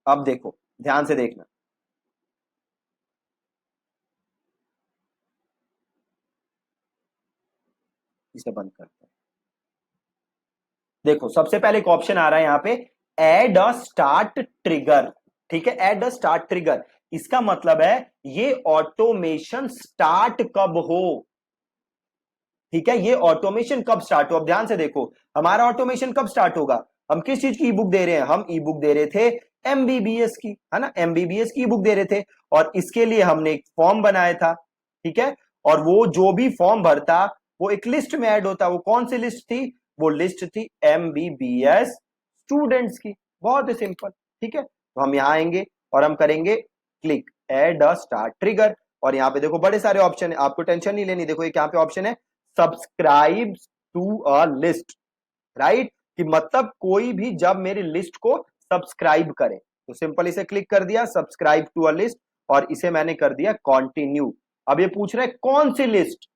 अब देखो, ध्यान से देखना। इसे बंद करते हैं। देखो, सबसे पहले एक ऑप्शन आ रहा है यहाँ पे, एड अ स्टार्ट ट्रिगर। ठीक है, एड अ स्टार्ट ट्रिगर, इसका मतलब है ये ऑटोमेशन स्टार्ट कब हो। ठीक है, ये ऑटोमेशन कब स्टार्ट हो। अब ध्यान से देखो, हमारा ऑटोमेशन कब स्टार्ट होगा। हम किस चीज की ई बुक दे रहे हैं, हम ई बुक दे रहे थे एमबीबीएस की, है ना, एमबीबीएस की ई बुक दे रहे थे। और इसके लिए हमने एक फॉर्म बनाया था। ठीक है, और वो जो भी फॉर्म भरता वो एक लिस्ट में ऐड होता। वो कौन सी लिस्ट थी, वो लिस्ट थी एमबीबीएस स्टूडेंट्स की। बहुत ही सिंपल। ठीक है, तो हम यहां आएंगे और हम करेंगे click add a start trigger. और यहाँ पे देखो बड़े सारे ऑप्शन है, आपको टेंशन नहीं लेनी। देखो एक यहाँ पे ऑप्शन है subscribe to a list, right, कि मतलब कोई भी जब मेरी लिस्ट को सब्सक्राइब करे, तो सिंपल इसे क्लिक कर दिया सब्सक्राइब टू अ लिस्ट, और इसे मैंने कर दिया कंटिन्यू। अब ये पूछ रहा है कौन सी लिस्ट।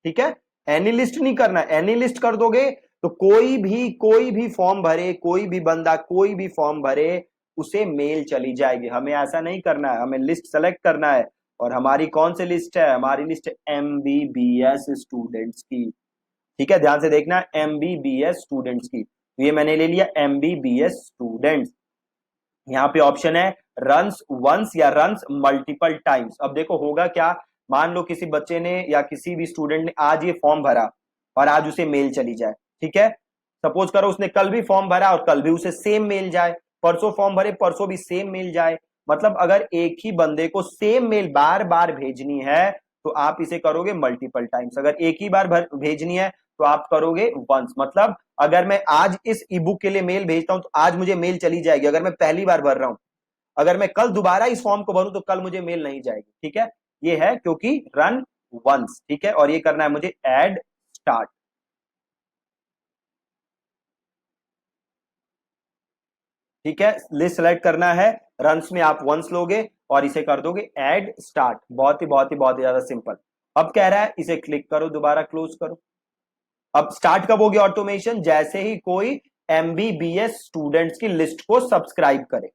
ठीक है, एनी लिस्ट नहीं करना, एनी लिस्ट कर दोगे तो कोई भी फॉर्म भरे, कोई भी बंदा कोई भी फॉर्म भरे, उसे मेल चली जाएगी। हमें ऐसा नहीं करना है, हमें लिस्ट सेलेक्ट करना है। और हमारी कौन सी लिस्ट है, हमारी लिस्ट है एमबीबीएस स्टूडेंट्स की। ठीक है, ध्यान से देखना, एमबीबीएस स्टूडेंट्स की। तो ये मैंने ले लिया एमबीबीएस स्टूडेंट्स। यहाँ पे ऑप्शन है रन्स वंस या रन्स मल्टीपल टाइम्स। अब देखो होगा क्या, मान लो किसी बच्चे ने या किसी भी स्टूडेंट ने आज ये फॉर्म भरा और आज उसे मेल चली जाए। ठीक है, सपोज करो उसने कल भी फॉर्म भरा और कल भी उसे सेम मेल जाए, परसों फॉर्म भरे परसों भी सेम मेल जाए। मतलब अगर एक ही बंदे को सेम मेल बार बार भेजनी है तो आप इसे करोगे मल्टीपल टाइम्स। अगर एक ही बार भेजनी है तो आप करोगे वंस। मतलब अगर मैं आज इस ई बुक के लिए मेल भेजता हूं तो आज मुझे मेल चली जाएगी, अगर मैं पहली बार भर रहा हूं। अगर मैं कल दोबारा इस फॉर्म को भरूं तो कल मुझे मेल नहीं जाएगी। ठीक है, ये है क्योंकि रन वंस। ठीक है, और ये करना है मुझे एड स्टार्ट। ठीक है, लिस्ट सेलेक्ट करना है, रन्स में आप वंस लोगे और इसे कर दोगे एड स्टार्ट। बहुत ही ज्यादा सिंपल। अब कह रहा है इसे क्लिक करो, दोबारा क्लोज करो। अब स्टार्ट कब होगी ऑटोमेशन, जैसे ही कोई एमबीबीएस स्टूडेंट्स की लिस्ट को सब्सक्राइब करे।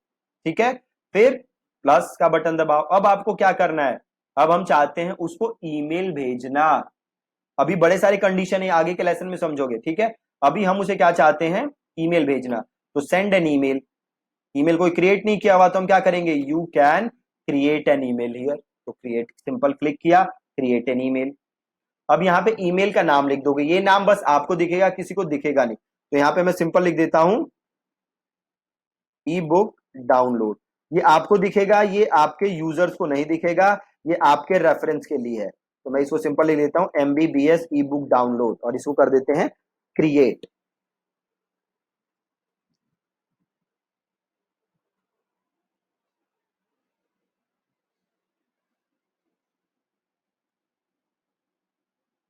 ठीक है, फिर प्लस का बटन दबाओ। अब आपको क्या करना है, अब हम चाहते हैं उसको ईमेल भेजना। अभी बड़े सारे कंडीशन है, आगे के लेसन में समझोगे। ठीक है, अभी हम उसे क्या चाहते हैं, ईमेल भेजना। तो सेंड एन ईमेल। ईमेल कोई क्रिएट नहीं किया हुआ तो हम क्या करेंगे, you can create an email here. तो क्रिएट सिंपल क्लिक किया, क्रिएट एन ईमेल। अब यहाँ पे ईमेल का नाम लिख दोगे, ये नाम बस आपको दिखेगा, किसी को दिखेगा नहीं। तो यहाँ पे मैं सिंपल लिख देता हूं ई बुक डाउनलोड। ये आपको दिखेगा, ये आपके यूजर्स को नहीं दिखेगा, ये आपके रेफरेंस के लिए है। तो मैं इसको सिंपल लिख देता हूं एमबीबीएस ई बुक डाउनलोड, और इसको कर देते हैं क्रिएट।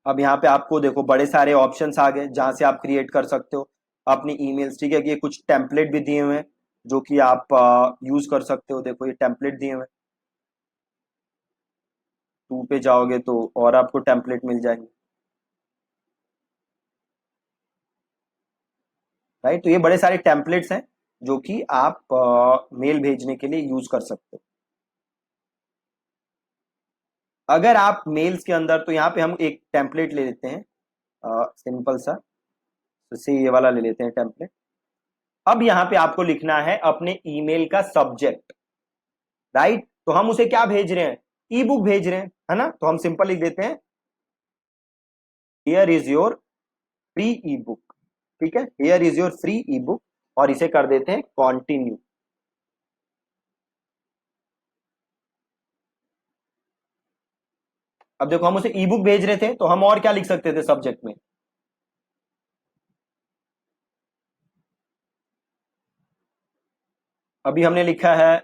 अब यहाँ पे आपको देखो बड़े सारे ऑप्शंस आ गए जहां से आप क्रिएट कर सकते हो अपनी ईमेल्स। ठीक है, कि ये कुछ टेम्पलेट भी दिए हुए हैं जो कि आप यूज कर सकते हो। देखो ये टेम्पलेट दिए हुए हैं, टू पे जाओगे तो और आपको टेम्पलेट मिल जाएंगे। राइट, तो ये बड़े सारे टेम्पलेट्स हैं जो कि आप मेल भेजने के लिए यूज कर सकते हो। अगर आप मेल्स के अंदर, तो यहाँ पे हम एक टेम्पलेट ले लेते हैं सिंपल सा, तो से ये वाला ले लेते हैं टेम्पलेट। अब यहाँ पे आपको लिखना है अपने ईमेल का सब्जेक्ट। राइट, तो हम उसे क्या भेज रहे हैं, ई बुक भेज रहे हैं, है ना। तो हम सिंपल लिख देते हैं here is your free E book. ठीक है, here is your free E book, और इसे कर देते हैं कॉन्टिन्यू। अब देखो हम उसे ई बुक भेज रहे थे तो हम और क्या लिख सकते थे सब्जेक्ट में। अभी हमने लिखा है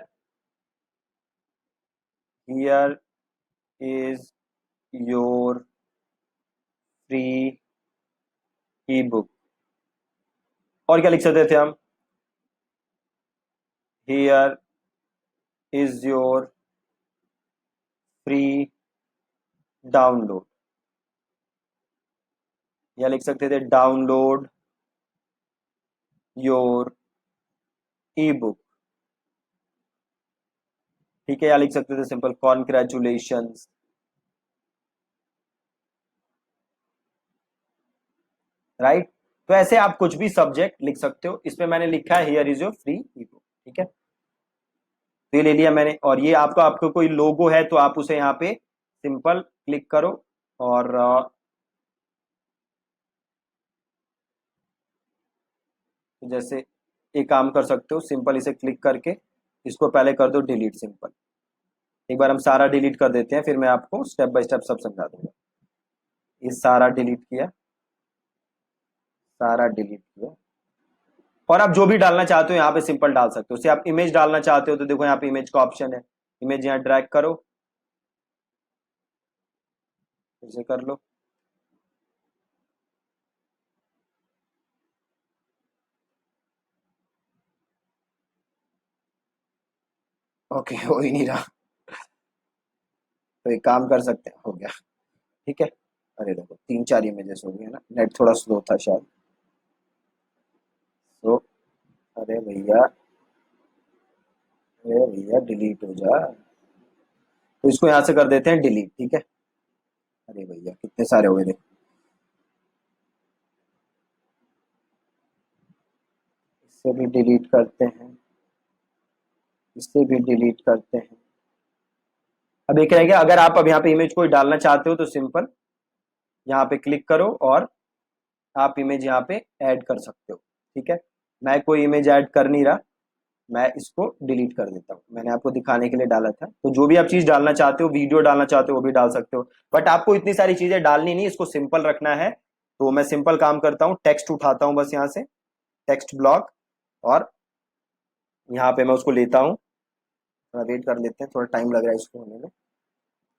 here is your free E book. और क्या लिख सकते थे हम, here is your free download, या लिख सकते थे डाउनलोड योर ई बुक, ठीक है, या लिख सकते थे सिंपल कॉन्ग्रेचुलेशन, राइट। तो ऐसे आप कुछ भी सब्जेक्ट लिख सकते हो। इसमें मैंने लिखा है here is your free E book, ठीक है। तो ये ले लिया मैंने, और ये आपको आपको कोई लोगो है तो आप उसे यहाँ पे सिंपल क्लिक करो, और जैसे एक काम कर सकते हो, सिंपल इसे क्लिक करके इसको पहले कर दो डिलीट सिंपल। एक बार हम सारा डिलीट कर देते हैं, फिर मैं आपको स्टेप बाय स्टेप सब समझा दूंगा। ये सारा डिलीट किया, सारा डिलीट किया, और आप जो भी डालना चाहते हो यहाँ पे सिंपल डाल सकते हो। जैसे आप इमेज डालना चाहते हो तो देखो यहाँ पे इमेज का ऑप्शन है, इमेज यहाँ ड्रैग करो, इसे कर लो। ओके, हो ही नहीं रहा, तो एक काम कर सकते हैं, हो गया, ठीक है। अरे देखो 3 4 इमेजेस हो गए ना, नेट थोड़ा स्लो था शायद। तो अरे भैया, अरे भैया डिलीट हो जा, तो इसको यहाँ से कर देते हैं डिलीट, ठीक है। अरे भैया कितने सारे हो गए देखो, इससे भी डिलीट करते हैं, इससे भी डिलीट करते हैं। अब एक रह गया, अगर आप अब यहाँ पे इमेज कोई डालना चाहते हो तो सिंपल यहाँ पे क्लिक करो और आप इमेज यहाँ पे ऐड कर सकते हो, ठीक है। मैं कोई इमेज ऐड कर नहीं रहा, मैं इसको डिलीट कर देता हूँ, मैंने आपको दिखाने के लिए डाला था। तो जो भी आप चीज डालना चाहते हो, वीडियो डालना चाहते हो वो भी डाल सकते हो, बट आपको इतनी सारी चीजें डालनी नहीं, इसको सिंपल रखना है। तो मैं सिंपल काम करता हूँ, टेक्स्ट उठाता हूँ बस यहाँ से, टेक्स्ट ब्लॉक, और यहाँ पे मैं उसको लेता हूँ। थोड़ा वेट कर लेते हैं, थोड़ा टाइम लग रहा है इसको होने में,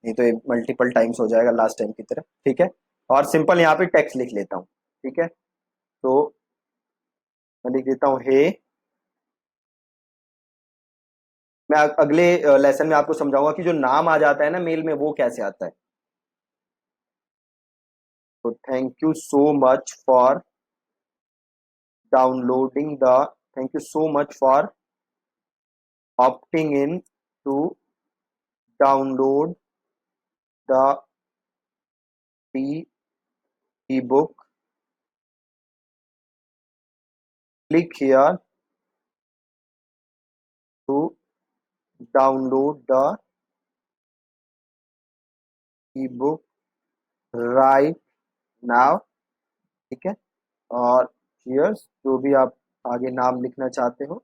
नहीं तो ये मल्टीपल टाइम्स हो जाएगा लास्ट टाइम की तरह, ठीक है। और सिंपल यहाँ पे टेक्स्ट लिख लेता हूँ, ठीक है। तो मैं लिख देता हूँ हे, मैं अगले लेसन में आपको समझाऊंगा कि जो नाम आ जाता है ना मेल में वो कैसे आता है। तो thank you so much for downloading the, thank you so much for opting in to download the free ebook. Click here to download the ebook right now, ठीक है। और cheers, जो भी आप आगे नाम लिखना चाहते हो,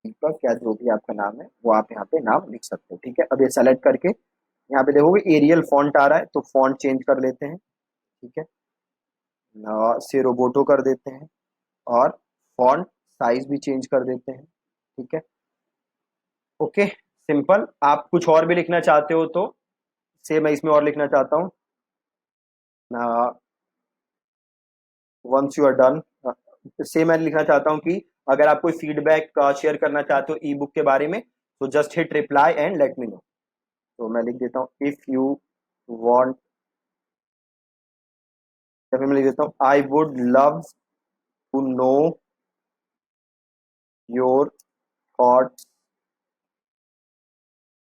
दीपक या जो भी आपका नाम है वो आप यहाँ पे नाम लिख सकते हो, ठीक है। अब ये सेलेक्ट करके यहाँ पे देखोगे एरियल फॉन्ट आ रहा है, तो फॉन्ट चेंज कर लेते हैं, ठीक है। से रोबोटो कर देते हैं, और फॉन्ट साइज भी चेंज कर देते हैं, ठीक है। Okay, simple. आप कुछ और भी लिखना चाहते हो तो से मैं इसमें और लिखना चाहता हूँ, वंस यू आर डन, से मैं लिखना चाहता हूँ कि अगर आप कोई फीडबैक शेयर करना चाहते हो ई बुक के बारे में तो just hit reply and let me know. तो मैं लिख देता हूँ इफ यू वांट, या फिर मैं लिख देता हूँ I would love to know your thoughts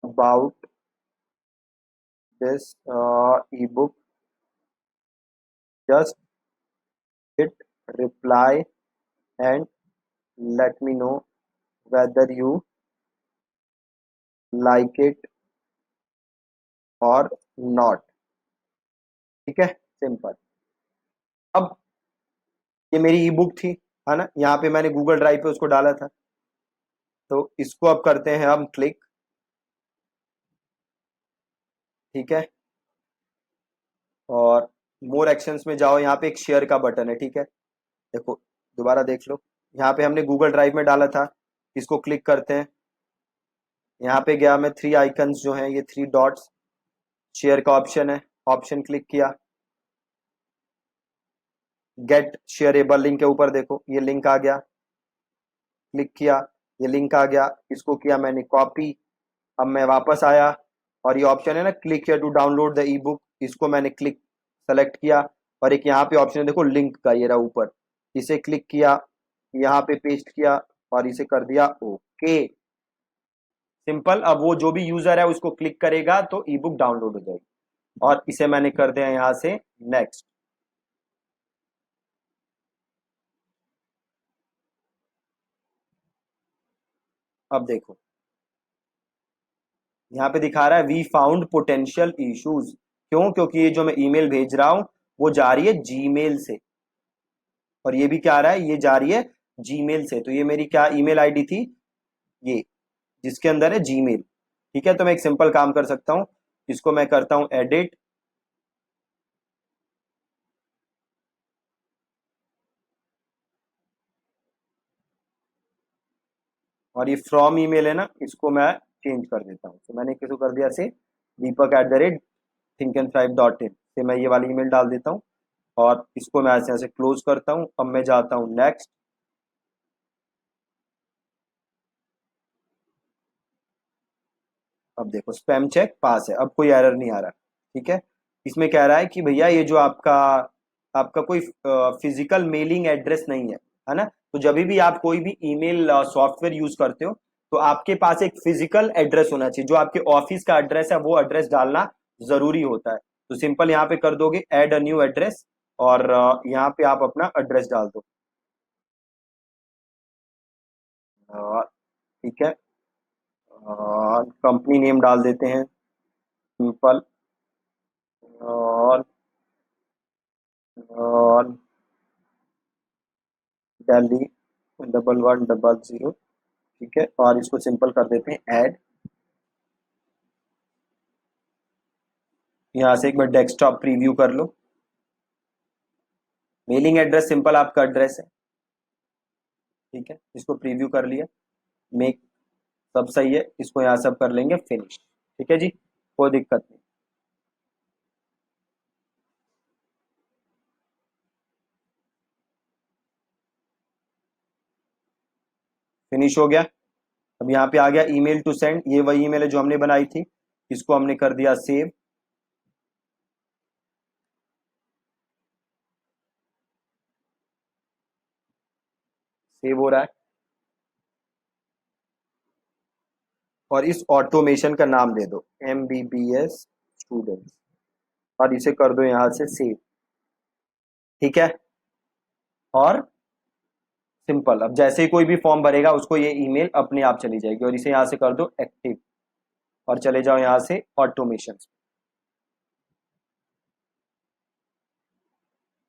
about this ebook, just hit reply and let me know whether you like it or not, ठीक है, सिंपल। अब ये मेरी ई बुक थी, है ना, यहाँ पे मैंने गूगल ड्राइव पे उसको डाला था, तो इसको अब करते हैं हम क्लिक, ठीक है। और मोर एक्शंस में जाओ, यहाँ पे एक शेयर का बटन है, ठीक है। देखो दोबारा देख लो, यहाँ पे हमने गूगल ड्राइव में डाला था, इसको क्लिक करते हैं। यहाँ पे गया मैं, थ्री आइकन्स जो हैं ये थ्री डॉट्स, शेयर का ऑप्शन है, ऑप्शन क्लिक किया, गेट शेयरेबल लिंक के ऊपर देखो ये लिंक आ गया, क्लिक किया, ये लिंक आ गया, इसको किया मैंने कॉपी। अब मैं वापस आया, और ये ऑप्शन है ना click here to download the ebook, इसको मैंने क्लिक सेलेक्ट किया, और एक यहाँ पे ऑप्शन है देखो लिंक का, ये रहा ऊपर, इसे क्लिक किया, यहाँ पे पेस्ट किया और इसे कर दिया ओके। सिंपल। अब वो जो भी यूजर है उसको क्लिक करेगा तो ई बुक डाउनलोड हो जाएगी। और इसे मैंने कर दिया यहां से नेक्स्ट। अब देखो यहाँ पे दिखा रहा है वी फाउंड पोटेंशियल इश्यूज। क्यों? क्योंकि ये जो मैं ईमेल भेज रहा हूं वो जा रही है जीमेल से, और ये भी क्या आ रहा है, ये जा रही है जीमेल से। तो ये मेरी क्या ईमेल आईडी थी, ये जिसके अंदर है जीमेल। ठीक है, तो मैं एक सिंपल काम कर सकता हूं, इसको मैं करता हूं एडिट, और ये फ्रॉम ईमेल है ना, इसको मैं चेंज कर देता हूँ। तो मैंने किसको कर दिया से deepak@thinkandthrive.in से मैं ये वाली ईमेल डाल देता हूँ, और इसको मैं ऐसे ऐसे क्लोज करता हूँ। अब मैं जाता हूँ नेक्स्ट। अब देखो स्पैम चेक पास है, अब कोई एरर नहीं आ रहा। ठीक है, इसमें कह रहा है कि भैया ये जो आपका आपका कोई फिजिकल मेलिंग एड्रेस नहीं है ना। तो जब भी आप कोई भी ईमेल सॉफ्टवेयर यूज करते हो तो आपके पास एक फिजिकल एड्रेस होना चाहिए, जो आपके ऑफिस का एड्रेस है वो एड्रेस डालना जरूरी होता है। तो सिंपल यहाँ पे कर दोगे ऐड अ न्यू एड्रेस, और यहाँ पे आप अपना एड्रेस डाल दो। ठीक है, कंपनी नेम डाल देते हैं सिंपल, और और दिल्ली 1110। ठीक है, और इसको सिंपल कर देते हैं ऐड। यहाँ से एक बार डेस्कटॉप प्रीव्यू कर लो। मेलिंग एड्रेस सिंपल आपका एड्रेस है। ठीक है, इसको प्रीव्यू कर लिया, मेक, सब सही है। इसको यहाँ सब कर लेंगे फिनिश। ठीक है जी, कोई दिक्कत नहीं। फिनिश हो गया। अब यहाँ पे आ गया ईमेल टू सेंड, ये वही ईमेल है जो हमने बनाई थी। इसको हमने कर दिया सेव। सेव हो रहा है, और इस ऑटोमेशन का नाम दे दो MBBS स्टूडेंट्स, और इसे कर दो यहाँ से सेव। ठीक है, और सिंपल, अब जैसे ही कोई भी फॉर्म भरेगा उसको ये ईमेल अपने आप चली जाएगी, और इसे यहाँ से कर दो एक्टिव, और चले जाओ यहाँ से ऑटोमेशन।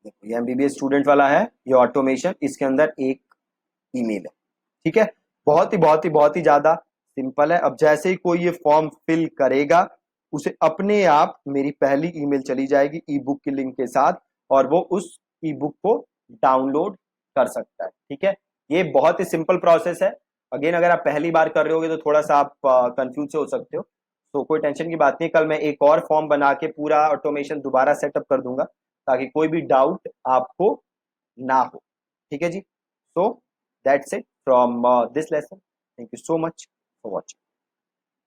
देखो ये MBBS स्टूडेंट वाला है, ये ऑटोमेशन, इसके अंदर एक ईमेल है। ठीक है, बहुत ही ज्यादा सिंपल है। अब जैसे ही कोई ये फॉर्म फिल करेगा उसे अपने आप मेरी पहली ईमेल चली जाएगी ई बुक की लिंक के साथ, और वो उस ई बुक को डाउनलोड कर सकता है। ठीक है, ये बहुत ही सिंपल प्रोसेस है। अगेन अगर आप पहली बार कर रहे होगे तो थोड़ा सा आप कंफ्यूज से हो सकते हो, तो कोई टेंशन की बात नहीं। कल मैं एक और फॉर्म बना के पूरा ऑटोमेशन दोबारा सेटअप कर दूंगा, ताकि कोई भी डाउट आपको ना हो। ठीक है जी, so that's it from this lesson. Thank you so much for watching.